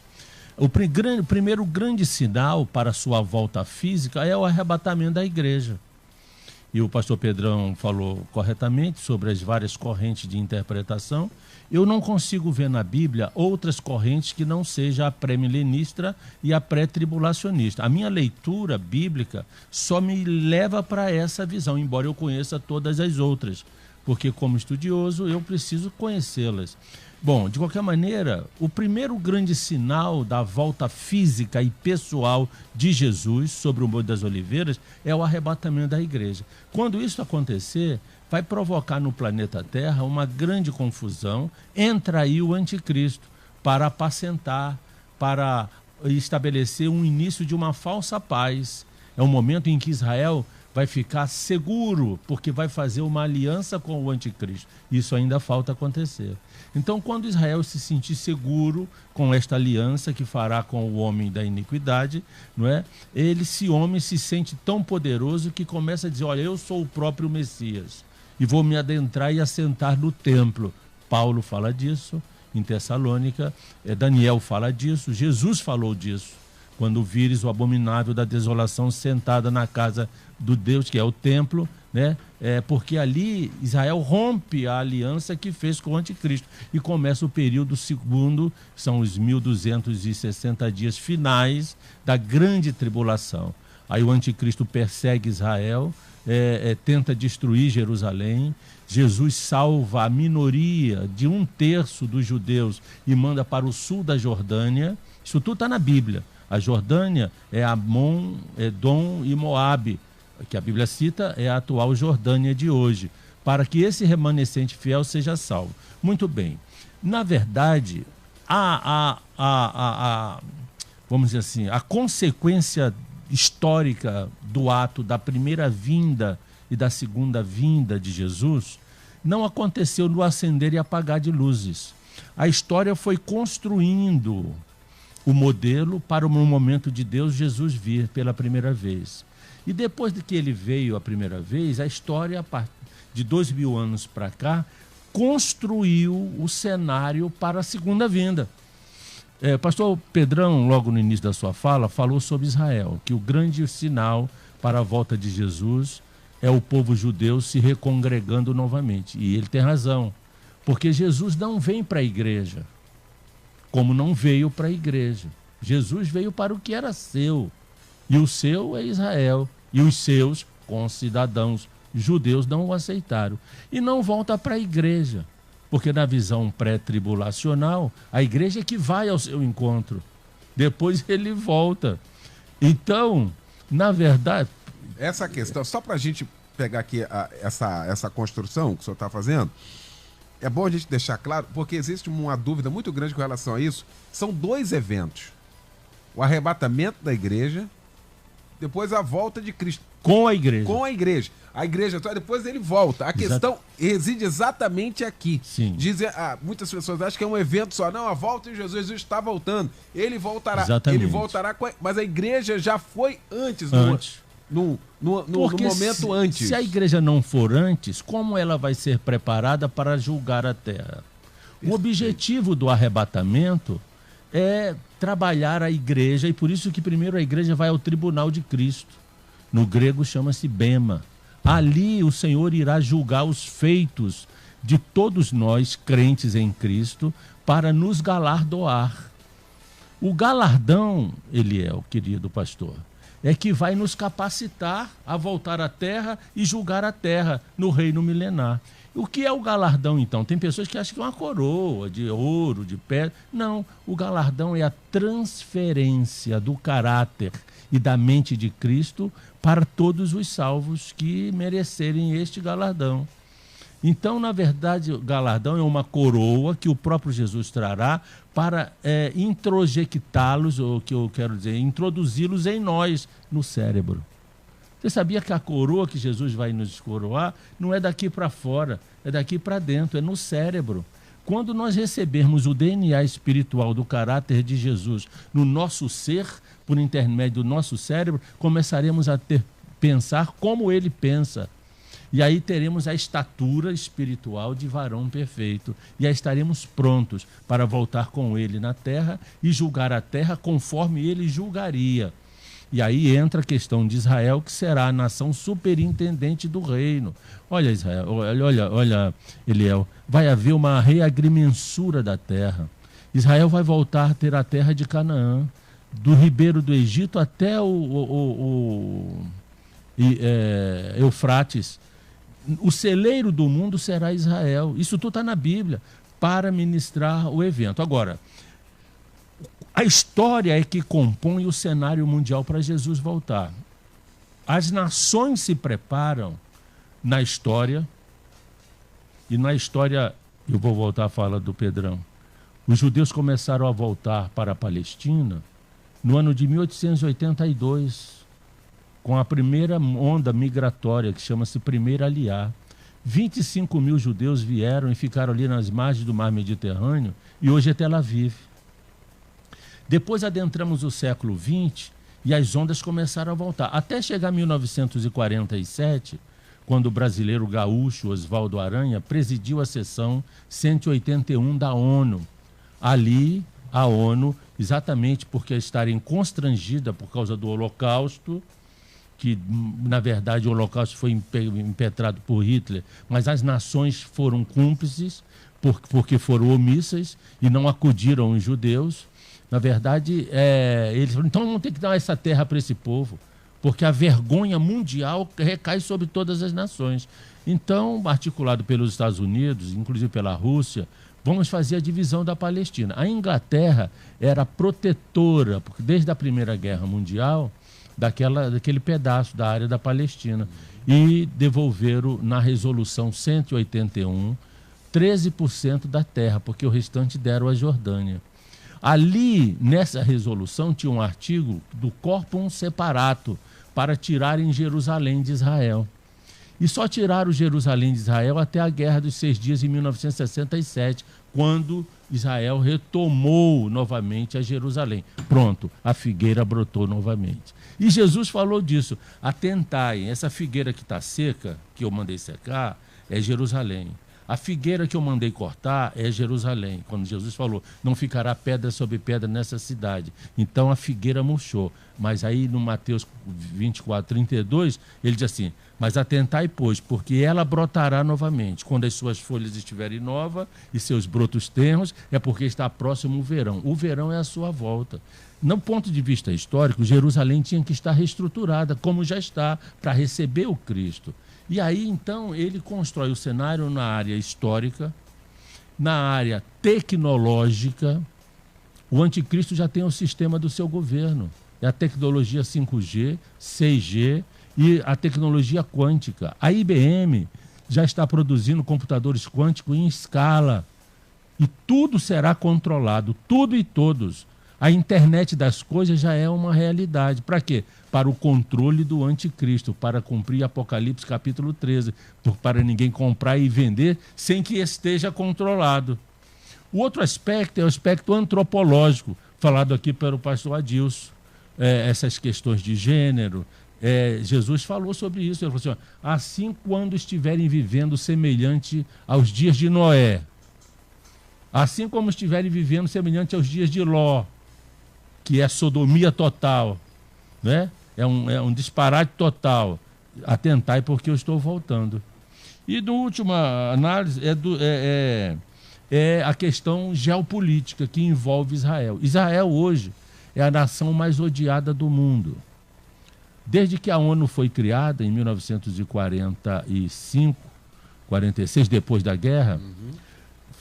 O primeiro grande sinal para a sua volta física é o arrebatamento da igreja. E o pastor Pedrão falou corretamente sobre as várias correntes de interpretação. Eu não consigo ver na Bíblia outras correntes que não seja a pré-milenista e a pré-tribulacionista. A minha leitura bíblica só me leva para essa visão, embora eu conheça todas as outras, porque como estudioso eu preciso conhecê-las. Bom, de qualquer maneira, o primeiro grande sinal da volta física e pessoal de Jesus sobre o Monte das Oliveiras é o arrebatamento da igreja. Quando isso acontecer, vai provocar no planeta Terra uma grande confusão. Entra aí o anticristo para apacentar, para estabelecer um início de uma falsa paz. É um momento em que Israel vai ficar seguro, porque vai fazer uma aliança com o anticristo. Isso ainda falta acontecer. Então, quando Israel se sentir seguro com esta aliança que fará com o homem da iniquidade, não é? Esse homem se sente tão poderoso que começa a dizer, olha, eu sou o próprio Messias e vou me adentrar e assentar no templo. Paulo fala disso em Tessalônica, Daniel fala disso, Jesus falou disso. Quando vires o abominável da desolação sentada na casa do Deus, que é o templo, né? Porque ali Israel rompe a aliança que fez com o anticristo e começa o período segundo, são os 1260 dias finais da grande tribulação. Aí o anticristo persegue Israel, tenta destruir Jerusalém. Jesus salva a minoria de 1/3 dos judeus e manda para o sul da Jordânia. Isso tudo está na Bíblia. A Jordânia é Amon, Edom e Moabe, que a Bíblia cita, é a atual Jordânia de hoje, para que esse remanescente fiel seja salvo. Muito bem. Na verdade, vamos dizer assim, a consequência histórica do ato da primeira vinda e da segunda vinda de Jesus não aconteceu no acender e apagar de luzes. A história foi construindo o modelo para o momento de Deus, Jesus vir pela primeira vez. E depois de que ele veio a primeira vez, a história, a partir de 2000 anos para cá, construiu o cenário para a segunda vinda. Pastor Pedrão, logo no início da sua fala, falou sobre Israel, que o grande sinal para a volta de Jesus é o povo judeu se recongregando novamente. E ele tem razão, porque Jesus não vem para a igreja, como não veio para a igreja. Jesus veio para o que era seu, e o seu é Israel, e os seus concidadãos judeus não o aceitaram. E não volta para a igreja, porque na visão pré-tribulacional, a igreja é que vai ao seu encontro. Depois ele volta. Então, na verdade... Essa questão, só para a gente pegar aqui essa construção que o senhor está fazendo, é bom a gente deixar claro, porque existe uma dúvida muito grande com relação a isso. São dois eventos. O arrebatamento da igreja, depois a volta de Cristo. Com a igreja. Com a igreja. A igreja só, depois ele volta. A questão reside exatamente aqui. Sim. Dizem, muitas pessoas acham que é um evento só. Não, a volta de Jesus está voltando. Ele voltará. Exatamente. Ele voltará mas a igreja já foi antes. No momento antes. Se a igreja não for antes, como ela vai ser preparada para julgar a terra? O objetivo do arrebatamento é trabalhar a igreja, e por isso que primeiro a igreja vai ao tribunal de Cristo. No grego chama-se bema. Ali o Senhor irá julgar os feitos de todos nós, crentes em Cristo, para nos galardoar. O galardão, Eliel, querido pastor, é que vai nos capacitar a voltar à terra e julgar a terra no reino milenar. O que é o galardão, então? Tem pessoas que acham que é uma coroa de ouro, de pedra. Não, o galardão é a transferência do caráter e da mente de Cristo para todos os salvos que merecerem este galardão. Então, na verdade, o galardão é uma coroa que o próprio Jesus trará para introjectá-los, ou que eu quero dizer, introduzi-los em nós, no cérebro. Você sabia que a coroa que Jesus vai nos coroar não é daqui para fora, é daqui para dentro, é no cérebro. Quando nós recebermos o DNA espiritual do caráter de Jesus no nosso ser, por intermédio do nosso cérebro, começaremos a pensar como ele pensa. E aí teremos a estatura espiritual de varão perfeito. E aí estaremos prontos para voltar com ele na terra e julgar a terra conforme ele julgaria. E aí entra a questão de Israel, que será a nação superintendente do reino. Olha, Israel, olha, Eliel, vai haver uma reagrimensura da terra. Israel vai voltar a ter a terra de Canaã, do ribeiro do Egito até o Eufrates. O celeiro do mundo será Israel. Isso tudo está na Bíblia, para ministrar o evento. Agora, a história é que compõe o cenário mundial para Jesus voltar. As nações se preparam na história, e na história, eu vou voltar a falar do Pedrão, os judeus começaram a voltar para a Palestina no ano de 1882, com a primeira onda migratória, que chama-se Primeira Aliá. 25 mil judeus vieram e ficaram ali nas margens do mar Mediterrâneo, e hoje é Tel Aviv. Depois adentramos o século XX e as ondas começaram a voltar. Até chegar a 1947, quando o brasileiro gaúcho Oswaldo Aranha presidiu a sessão 181 da ONU. Ali, a ONU, exatamente porque estarem constrangida por causa do Holocausto, que, na verdade, o Holocausto foi impetrado por Hitler, mas as nações foram cúmplices porque foram omissas e não acudiram os judeus. Na verdade, eles falaram, então vamos ter que dar essa terra para esse povo, porque a vergonha mundial recai sobre todas as nações. Então, articulado pelos Estados Unidos, inclusive pela Rússia, vamos fazer a divisão da Palestina. A Inglaterra era protetora, porque desde a Primeira Guerra Mundial, daquele pedaço da área da Palestina, e devolveram na resolução 181 13% da terra, porque o restante deram à Jordânia. Ali, nessa resolução, tinha um artigo do Corpus Separato para tirarem Jerusalém de Israel. E só tiraram Jerusalém de Israel até a Guerra dos 6 Dias, em 1967, quando Israel retomou novamente a Jerusalém. Pronto, a figueira brotou novamente. E Jesus falou disso. Atentai, essa figueira que está seca, que eu mandei secar, é Jerusalém. A figueira que eu mandei cortar é Jerusalém. Quando Jesus falou, não ficará pedra sobre pedra nessa cidade. Então a figueira murchou. Mas aí no Mateus 24, 32, ele diz assim, mas atentai, pois, porque ela brotará novamente. Quando as suas folhas estiverem novas e seus brotos tenros, é porque está próximo o verão. O verão é a sua volta. No ponto de vista histórico, Jerusalém tinha que estar reestruturada, como já está, para receber o Cristo. E aí, então, ele constrói o cenário na área histórica, na área tecnológica. O anticristo já tem o sistema do seu governo. É a tecnologia 5G, 6G e a tecnologia quântica. A IBM já está produzindo computadores quânticos em escala. E tudo será controlado, tudo e todos. A internet das coisas já é uma realidade. Para quê? Para o controle do anticristo, para cumprir Apocalipse capítulo 13, para ninguém comprar e vender sem que esteja controlado. O outro aspecto é o aspecto antropológico, falado aqui pelo pastor Adilson. Essas questões de gênero, Jesus falou sobre isso. Ele falou assim quando estiverem vivendo semelhante aos dias de Noé, assim como estiverem vivendo semelhante aos dias de Ló, que é sodomia total, né? É um disparate total. Atentai, porque eu estou voltando. E na última análise é a questão geopolítica que envolve Israel. Israel hoje é a nação mais odiada do mundo. Desde que a ONU foi criada, em 1945, 46, depois da guerra,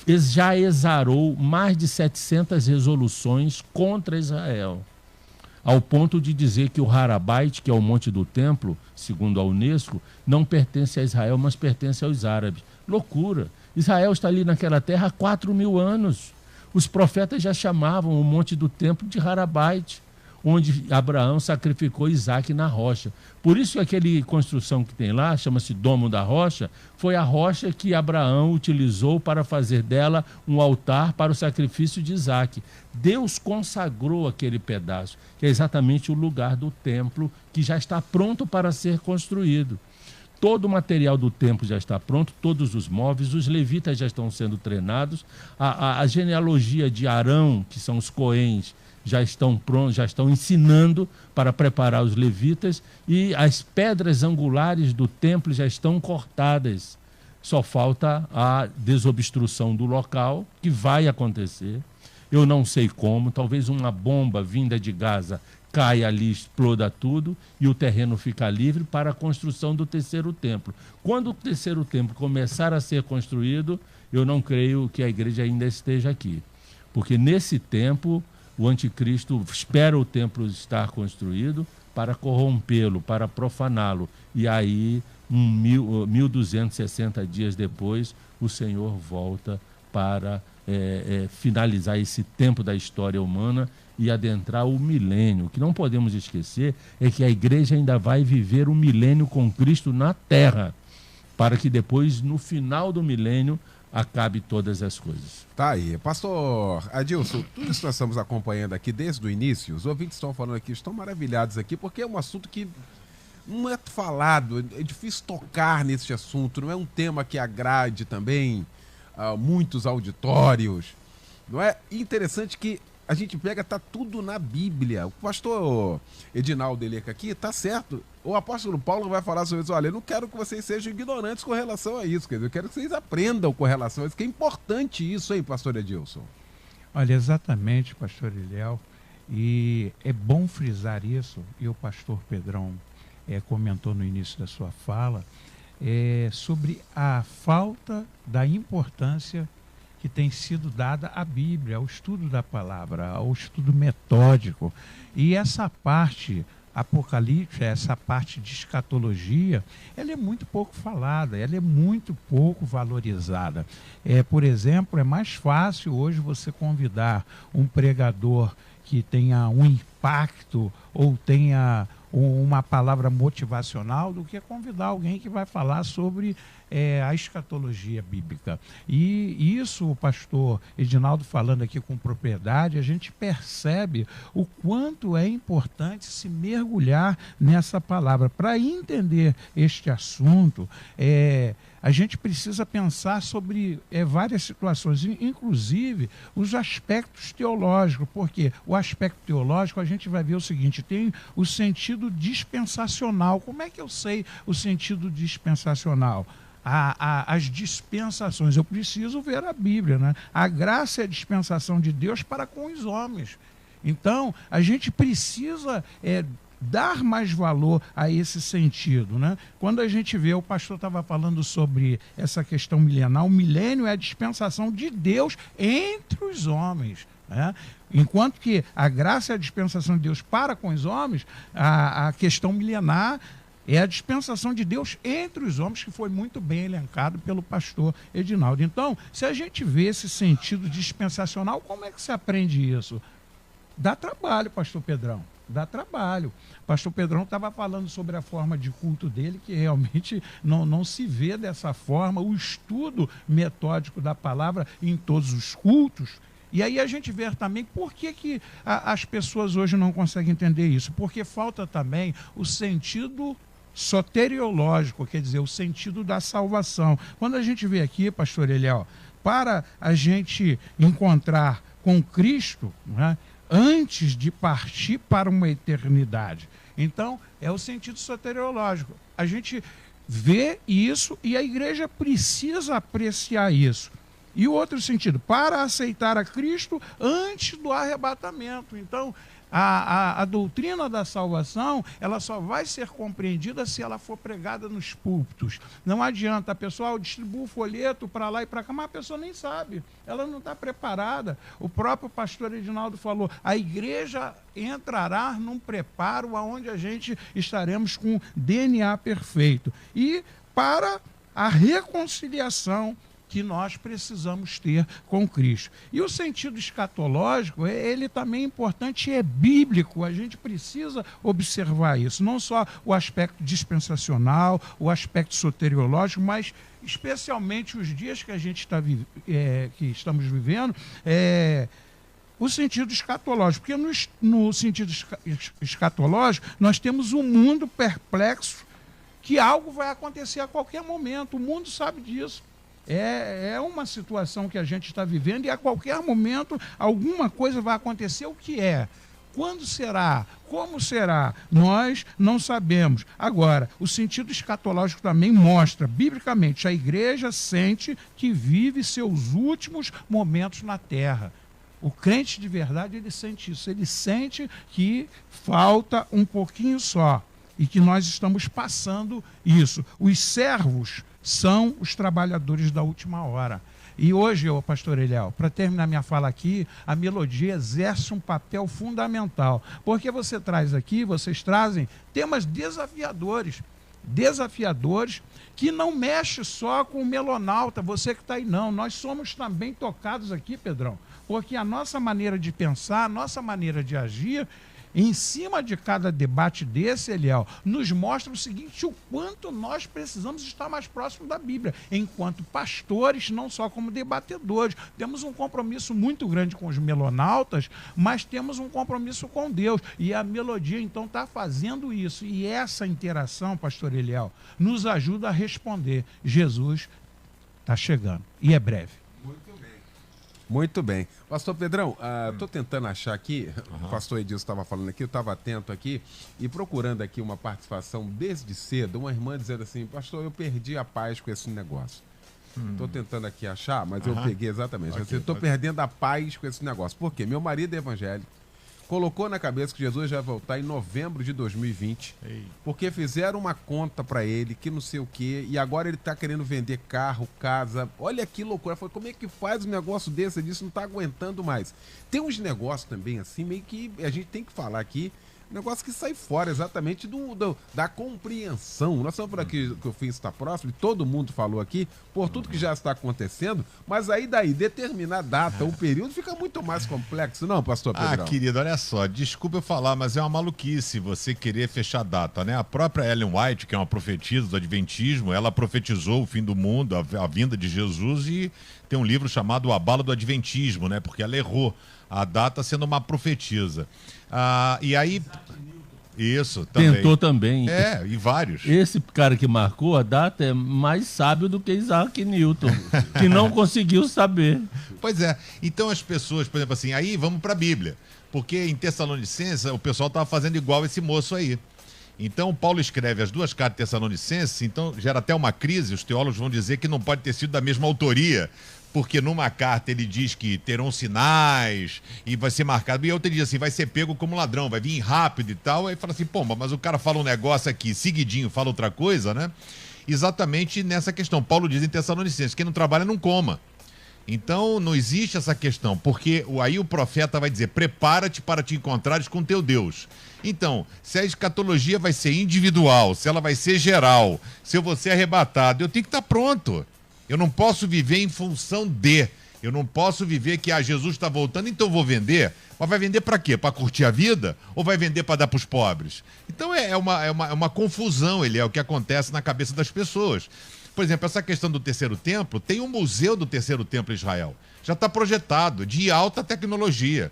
já exarou mais de 700 resoluções contra Israel, ao ponto de dizer que o Harabait, que é o Monte do Templo, segundo a Unesco, não pertence a Israel, mas pertence aos árabes. Loucura! Israel está ali naquela terra há 4.000 anos. Os profetas já chamavam o Monte do Templo de Harabait, onde Abraão sacrificou Isaac na rocha. Por isso que aquela construção que tem lá, chama-se Domo da Rocha, foi a rocha que Abraão utilizou para fazer dela um altar para o sacrifício de Isaac. Deus consagrou aquele pedaço, que é exatamente o lugar do templo, que já está pronto para ser construído. Todo o material do templo já está pronto, todos os móveis, os levitas já estão sendo treinados, a genealogia de Arão, que são os coens, já estão prontos, já estão ensinando para preparar os levitas, e as pedras angulares do templo já estão cortadas. Só falta a desobstrução do local, que vai acontecer. Eu não sei como, talvez uma bomba vinda de Gaza caia ali, exploda tudo e o terreno fica livre para a construção do terceiro templo. Quando o terceiro templo começar a ser construído, eu não creio que a igreja ainda esteja aqui. Porque nesse tempo o anticristo espera o templo estar construído para corrompê-lo, para profaná-lo. E aí, 1260 dias depois, o Senhor volta para finalizar esse tempo da história humana e adentrar o milênio. O que não podemos esquecer é que a igreja ainda vai viver o milênio com Cristo na terra, para que depois, no final do milênio, acabe todas as coisas. Tá aí. Pastor Adilson, tudo isso que nós estamos acompanhando aqui desde o início, os ouvintes estão falando aqui, estão maravilhados aqui, porque é um assunto que não é falado, é difícil tocar nesse assunto, não é um tema que agrade também a muitos auditórios. Não é interessante que a gente pega, tá tudo na Bíblia. O pastor Edinaldo Eleca aqui, tá certo. O apóstolo Paulo vai falar sobre isso. Olha, eu não quero que vocês sejam ignorantes com relação a isso. Quer dizer, eu quero que vocês aprendam com relação a isso, que é importante isso, hein, pastor Edilson? Olha, exatamente, pastor Eliel. E é bom frisar isso, e o pastor Pedrão comentou no início da sua fala, sobre a falta da importância que tem sido dada à Bíblia, ao estudo da palavra, ao estudo metódico. E essa parte apocalíptica, essa parte de escatologia, ela é muito pouco falada, ela é muito pouco valorizada. Por exemplo, é mais fácil hoje você convidar um pregador que tenha um impacto ou tenha uma palavra motivacional do que convidar alguém que vai falar sobre a escatologia bíblica. E isso, o pastor Edinaldo falando aqui com propriedade, a gente percebe o quanto é importante se mergulhar nessa palavra. Para entender este assunto, a gente precisa pensar sobre várias situações, inclusive os aspectos teológicos, porque o aspecto teológico a gente vai ver o seguinte, tem o sentido dispensacional. Como é que eu sei o sentido dispensacional? As dispensações, eu preciso ver a Bíblia, né? A graça é a dispensação de Deus para com os homens. Então, a gente precisa dar mais valor a esse sentido, né? Quando a gente vê, o pastor estava falando sobre essa questão milenar, o milênio é a dispensação de Deus entre os homens, né? Enquanto que a graça é a dispensação de Deus para com os homens, a questão milenar é a dispensação de Deus entre os homens, que foi muito bem elencado pelo pastor Edinaldo. Então, se a gente vê esse sentido dispensacional, como é que se aprende isso? Dá trabalho, pastor Pedrão, dá trabalho. O pastor Pedrão estava falando sobre a forma de culto dele, que realmente não se vê dessa forma, o estudo metódico da palavra em todos os cultos. E aí a gente vê também por que as pessoas hoje não conseguem entender isso. Porque falta também o sentido soteriológico, quer dizer, o sentido da salvação. Quando a gente vê aqui, pastor Eliel, para a gente encontrar com Cristo, né, antes de partir para uma eternidade. Então, é o sentido soteriológico. A gente vê isso e a igreja precisa apreciar isso. E o outro sentido, para aceitar a Cristo antes do arrebatamento. Então, A doutrina da salvação, ela só vai ser compreendida se ela for pregada nos púlpitos. Não adianta, a pessoa distribui o folheto para lá e para cá, mas a pessoa nem sabe, ela não está preparada. O próprio pastor Edinaldo falou, a igreja entrará num preparo onde a gente estaremos com DNA perfeito. E para a reconciliação que nós precisamos ter com Cristo. E o sentido escatológico, ele também é importante e é bíblico, a gente precisa observar isso, não só o aspecto dispensacional, o aspecto soteriológico, mas especialmente os dias que a gente que estamos vivendo, o sentido escatológico, porque no sentido escatológico nós temos um mundo perplexo, que algo vai acontecer a qualquer momento, o mundo sabe disso. É uma situação que a gente está vivendo e a qualquer momento alguma coisa vai acontecer. O que é? Quando será? Como será? Nós não sabemos. Agora, o sentido escatológico também mostra, biblicamente, a igreja sente que vive seus últimos momentos na terra. O crente de verdade, ele sente isso. Ele sente que falta um pouquinho só e que nós estamos passando isso. Os servos são os trabalhadores da última hora. E hoje, pastor Eliel, para terminar minha fala aqui, a melodia exerce um papel fundamental, porque vocês trazem temas desafiadores, que não mexe só com o melonauta, você que está aí não, nós somos também tocados aqui, Pedrão, porque a nossa maneira de pensar, a nossa maneira de agir, em cima de cada debate desse, Eliel, nos mostra o seguinte, o quanto nós precisamos estar mais próximo da Bíblia, enquanto pastores, não só como debatedores. Temos um compromisso muito grande com os melonautas, mas temos um compromisso com Deus. E a melodia, então, está fazendo isso. E essa interação, pastor Eliel, nos ajuda a responder. Jesus está chegando. E é breve. Muito bem. Pastor Pedrão, estou tentando achar aqui, o pastor Edilson estava falando aqui, eu estava atento aqui e procurando aqui uma participação desde cedo, uma irmã dizendo assim, pastor, eu perdi a paz com esse negócio. Estou tentando aqui achar, mas eu peguei exatamente. Okay, estou perdendo a paz com esse negócio. Por quê? Meu marido é evangélico. Colocou na cabeça que Jesus vai voltar em novembro de 2020, porque fizeram uma conta para ele, que não sei o quê, e agora ele está querendo vender carro, casa. Olha que loucura. Falei, como é que faz um negócio desse? Ele disse, não está aguentando mais. Tem uns negócios também assim, meio que a gente tem que falar aqui, negócio que sai fora exatamente da compreensão. Nós estamos por aqui que o fim está próximo, e todo mundo falou aqui, por tudo que já está acontecendo, mas daí determinar a data, o período, fica muito mais complexo, não, pastor Pedrão? Querido, olha só, desculpa eu falar, mas é uma maluquice você querer fechar data, né? A própria Ellen White, que é uma profetisa do Adventismo, ela profetizou o fim do mundo, a vinda de Jesus, e tem um livro chamado O Abalo do Adventismo, né? Porque ela errou a data sendo uma profetisa. E aí... Isso, também. Tentou também. E vários. Esse cara que marcou a data é mais sábio do que Isaac Newton, que não conseguiu saber. Pois é. Então as pessoas, por exemplo assim, aí vamos para a Bíblia. Porque em Tessalonicenses o pessoal estava fazendo igual esse moço aí. Então Paulo escreve as duas cartas de Tessalonicenses, então gera até uma crise, os teólogos vão dizer que não pode ter sido da mesma autoria, porque numa carta ele diz que terão sinais e vai ser marcado, e outra diz assim, vai ser pego como ladrão, vai vir rápido e tal, aí fala assim, pô, mas o cara fala um negócio aqui, seguidinho fala outra coisa, né? Exatamente nessa questão, Paulo diz em Tessalonicenses, quem não trabalha não coma. Então não existe essa questão, porque aí o profeta vai dizer, prepara-te para te encontrares com teu Deus. Então, se a escatologia vai ser individual, se ela vai ser geral, se eu vou ser arrebatado, eu tenho que estar pronto. Eu não posso viver em função de. Eu não posso viver que Jesus está voltando, então eu vou vender. Mas vai vender para quê? Para curtir a vida? Ou vai vender para dar para os pobres? Então é uma confusão, é o que acontece na cabeça das pessoas. Por exemplo, essa questão do terceiro templo, tem um museu do terceiro templo em Israel. Já está projetado, de alta tecnologia.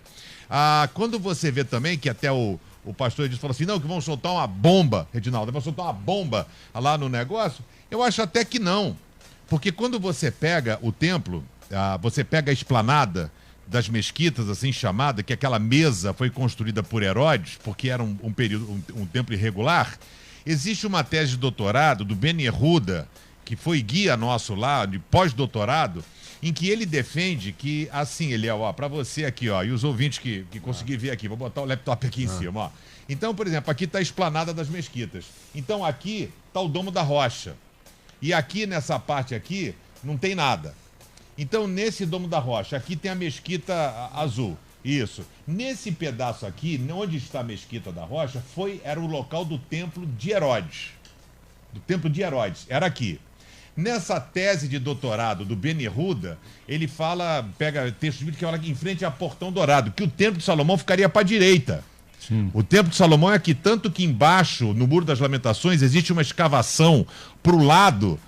Quando você vê também que até o pastor Edilson falou assim, não, que vão soltar uma bomba, Reginaldo, vão soltar uma bomba lá no negócio, eu acho até que não. Porque quando você pega o templo, você pega a esplanada das mesquitas, assim chamada, que aquela mesa foi construída por Herodes, porque era um templo irregular, existe uma tese de doutorado do Ben Yehuda, que foi guia nosso lá, de pós-doutorado, em que ele defende que, assim, Eliel, ó, para você aqui, ó, e os ouvintes que conseguirem ver aqui, vou botar o laptop aqui em cima, ó. Então, por exemplo, aqui está a esplanada das mesquitas. Então, aqui está o Domo da Rocha. E aqui, nessa parte aqui, não tem nada. Então, nesse Domo da Rocha, aqui tem a Mesquita Azul. Isso. Nesse pedaço aqui, onde está a Mesquita da Rocha, era o local do Templo de Herodes. Do Templo de Herodes. Era aqui. Nessa tese de doutorado do Ben Yehuda, ele pega texto bíblico que fala que em frente a Portão Dourado, que o Templo de Salomão ficaria para a direita. Sim. O Templo de Salomão é aqui, tanto que embaixo, no Muro das Lamentações, existe uma escavação para o lado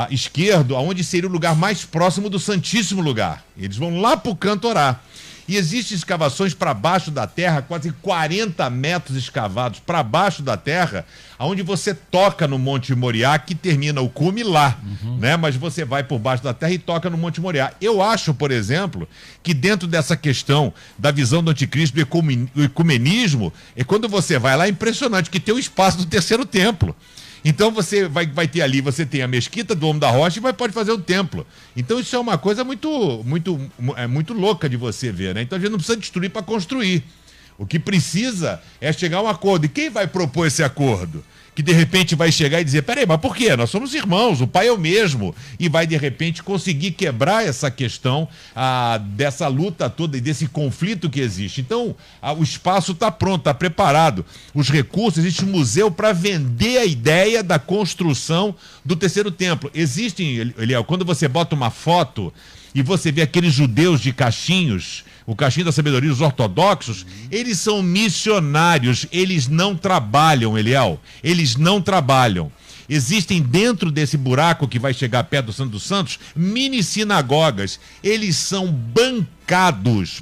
esquerdo, onde seria o lugar mais próximo do Santíssimo Lugar. Eles vão lá para o canto orar. E existem escavações para baixo da terra, quase 40 metros escavados para baixo da terra, onde você toca no Monte Moriá, que termina o cume lá, né? Mas você vai por baixo da terra e toca no Monte Moriá. Eu acho, por exemplo, que dentro dessa questão da visão do anticristo, do ecumenismo, quando você vai lá, é impressionante que tem o espaço do terceiro templo. Então você vai ter ali, você tem a mesquita do Domo da Rocha e pode fazer o templo. Então isso é uma coisa muito louca de você ver, né? Então a gente não precisa destruir para construir. O que precisa é chegar a um acordo. E quem vai propor esse acordo? Que de repente vai chegar e dizer, peraí, mas por quê? Nós somos irmãos, o pai é o mesmo. E vai de repente conseguir quebrar essa questão dessa luta toda e desse conflito que existe. Então, o espaço está pronto, está preparado. Os recursos, existe um museu para vender a ideia da construção do terceiro templo. Existem, Eliel, quando você bota uma foto e você vê aqueles judeus de Caixinhos, o Caixinho da Sabedoria, os ortodoxos, eles são missionários, eles não trabalham, Eliel, eles não trabalham. Existem dentro desse buraco que vai chegar perto do Santo dos Santos, mini sinagogas, eles são bancados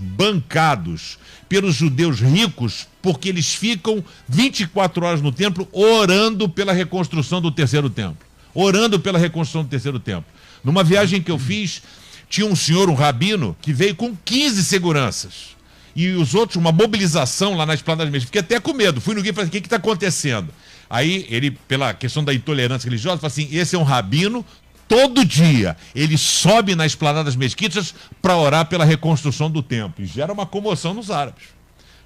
pelos judeus ricos, porque eles ficam 24 horas no templo orando pela reconstrução do terceiro templo. Orando pela reconstrução do terceiro templo. Numa viagem que eu fiz, tinha um senhor, um rabino, que veio com 15 seguranças. E os outros, uma mobilização lá na esplanada das mesas. Fiquei até com medo. Fui no guia e falei, o que está acontecendo? Aí ele, pela questão da intolerância religiosa, falou assim, esse é um rabino, todo dia ele sobe na esplanada das mesquitas para orar pela reconstrução do templo. E gera uma comoção nos árabes,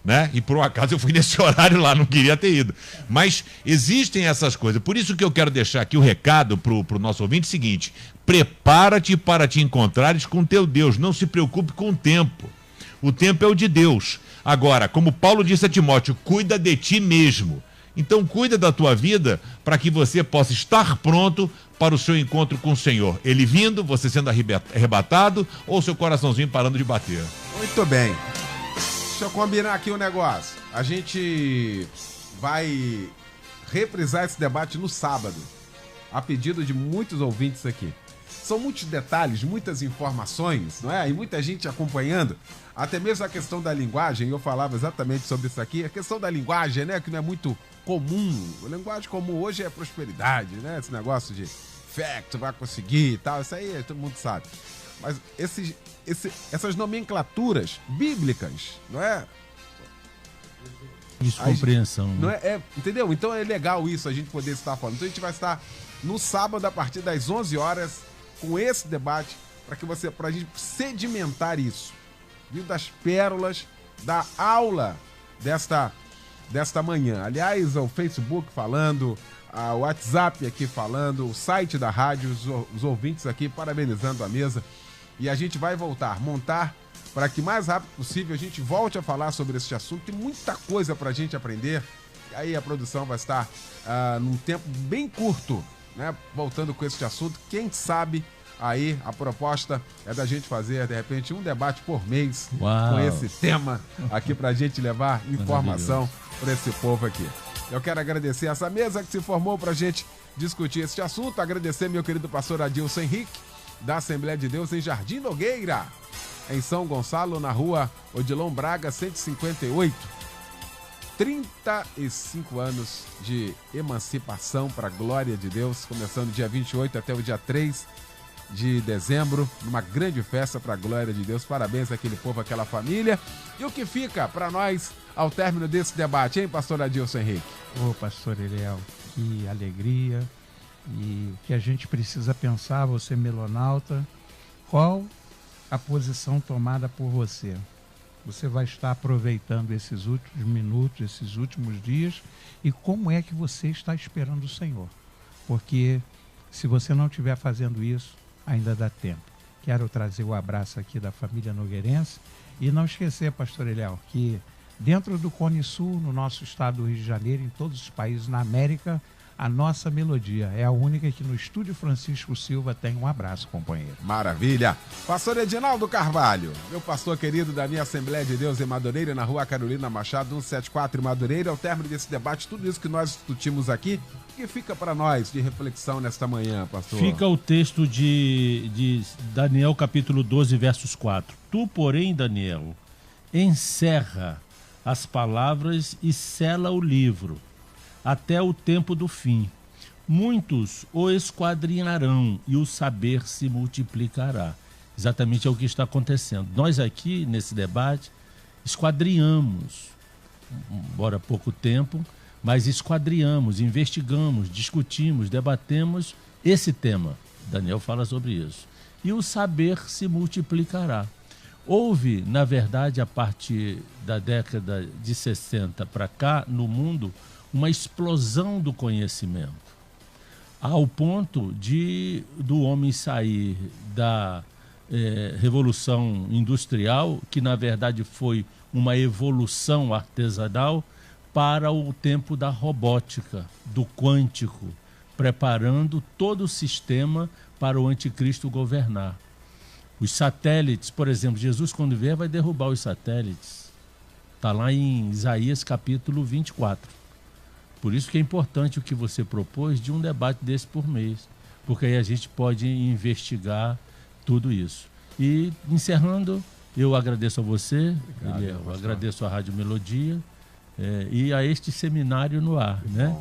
né? E por um acaso eu fui nesse horário lá, não queria ter ido. Mas existem essas coisas. Por isso que eu quero deixar aqui o recado para o nosso ouvinte seguinte: prepara-te para te encontrares com teu Deus, não se preocupe com o tempo. O tempo é o de Deus. Agora, como Paulo disse a Timóteo, cuida de ti mesmo. Então cuida da tua vida para que você possa estar pronto para o seu encontro com o Senhor. Ele vindo, você sendo arrebatado ou seu coraçãozinho parando de bater. Muito bem. Deixa eu combinar aqui um negócio. A gente vai reprisar esse debate no sábado, a pedido de muitos ouvintes aqui. São muitos detalhes, muitas informações, não é? E muita gente acompanhando. Até mesmo a questão da linguagem, eu falava exatamente sobre isso aqui. A questão da linguagem, né? Que não é muito comum. A linguagem comum hoje é prosperidade, né? Esse negócio de fé que tu vai conseguir e tal. Isso aí todo mundo sabe. Mas essas nomenclaturas bíblicas, não é? Descompreensão. Não é, entendeu? Então é legal isso, a gente poder estar falando. Então a gente vai estar no sábado, a partir das 11 horas, com esse debate, para a gente sedimentar isso. Viu? Das pérolas da aula desta manhã. Aliás, o Facebook falando, o WhatsApp aqui falando, o site da rádio, os ouvintes aqui parabenizando a mesa. E a gente vai montar, para que mais rápido possível a gente volte a falar sobre esse assunto. Tem muita coisa para a gente aprender. E aí a produção vai estar num tempo bem curto, né? Voltando com esse assunto. Quem sabe aí a proposta é da gente fazer, de repente, um debate por mês. Uau. Com esse tema aqui para a gente levar informação para esse povo aqui. Eu quero agradecer essa mesa que se formou para a gente discutir esse assunto. Agradecer meu querido pastor Adilson Henrique, da Assembleia de Deus em Jardim Nogueira, em São Gonçalo, na rua Odilon Braga, 158. 35 anos de emancipação para a glória de Deus, começando dia 28 até o dia 3 de dezembro, numa grande festa para a glória de Deus. Parabéns àquele povo, àquela família. E o que fica para nós ao término desse debate, hein, pastor Adilson Henrique? Ô, pastor Eliel, que alegria. E que a gente precisa pensar, você melonauta, qual a posição tomada por você. Você vai estar aproveitando esses últimos minutos, esses últimos dias, e como é que você está esperando o Senhor. Porque se você não estiver fazendo isso, ainda dá tempo. Quero trazer o abraço aqui da família nogueirense e não esquecer, pastor Eliel, que dentro do Cone Sul, no nosso estado do Rio de Janeiro, em todos os países na América, a nossa melodia é a única que no Estúdio Francisco Silva tem um abraço, companheiro. Maravilha. Pastor Edinaldo Carvalho, meu pastor querido da minha Assembleia de Deus em Madureira, na Rua Carolina Machado, 174 em Madureira. Ao término desse debate, tudo isso que nós discutimos aqui, o que fica para nós de reflexão nesta manhã, pastor? Fica o texto de Daniel, capítulo 12, versos 4. Tu, porém, Daniel, encerra as palavras e sela o livro até o tempo do fim. Muitos o esquadrinharão e o saber se multiplicará. Exatamente é o que está acontecendo. Nós aqui, nesse debate, esquadrinhamos, embora pouco tempo, mas esquadrinhamos, investigamos, discutimos, debatemos esse tema. Daniel fala sobre isso. E o saber se multiplicará. Houve, na verdade, a partir da década de 60 para cá, no mundo, uma explosão do conhecimento, ao ponto do homem sair da Revolução Industrial, que na verdade foi uma evolução artesanal, para o tempo da robótica, do quântico, preparando todo o sistema para o anticristo governar. Os satélites, por exemplo, Jesus quando vier vai derrubar os satélites. Está lá em Isaías capítulo 24. Por isso que é importante o que você propôs de um debate desse por mês, porque aí a gente pode investigar tudo isso. E, encerrando, eu agradeço a você, Eliel, agradeço a Rádio Melodia e a este seminário no ar, né?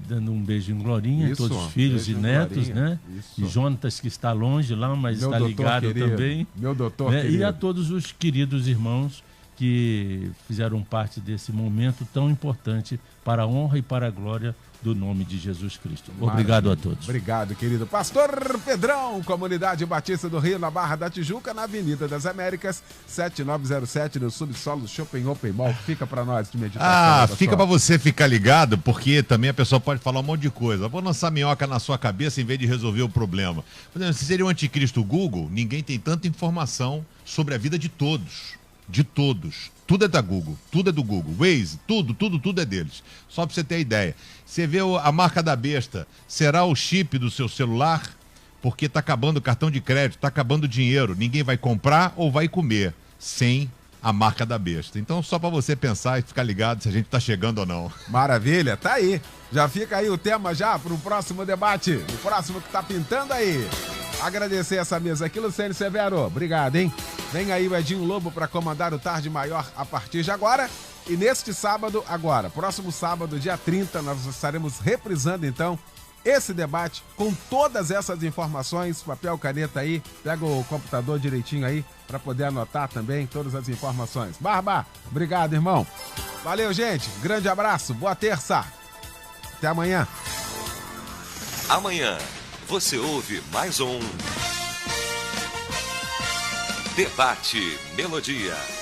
Dando um beijo em Glorinha, isso, todos os filhos e netos, né? Isso. E Jonatas, que está longe lá, mas meu está ligado querido, também. Meu doutor querido. E a todos os queridos irmãos que fizeram parte desse momento tão importante para a honra e para a glória do nome de Jesus Cristo. Obrigado a todos. Obrigado, querido. Pastor Pedrão, Comunidade Batista do Rio, na Barra da Tijuca, na Avenida das Américas, 7907, no subsolo do Shopping Open Mall. Fica para nós de meditação. Fica para você ficar ligado, porque também a pessoa pode falar um monte de coisa. Vou lançar minhoca na sua cabeça em vez de resolver o problema. Por exemplo, se seria o anticristo Google, ninguém tem tanta informação sobre a vida de todos. De todos. Tudo é da Google, tudo é do Google. Waze, tudo é deles. Só para você ter ideia. Você vê a marca da besta, será o chip do seu celular? Porque está acabando o cartão de crédito, está acabando o dinheiro. Ninguém vai comprar ou vai comer sem a marca da besta. Então, só para você pensar e ficar ligado se a gente está chegando ou não. Maravilha, tá aí. Já fica aí o tema já para o próximo debate. O próximo que tá pintando aí. Agradecer essa mesa aqui, Luciano Severo. Obrigado, hein? Vem aí o Edinho Lobo para comandar o Tarde Maior a partir de agora. E neste sábado, próximo sábado, dia 30, nós estaremos reprisando, então, esse debate com todas essas informações. Papel, caneta aí. Pega o computador direitinho aí para poder anotar também todas as informações. Barba, obrigado, irmão. Valeu, gente. Grande abraço. Boa terça. Até amanhã. Amanhã você ouve mais um Debate Melodia.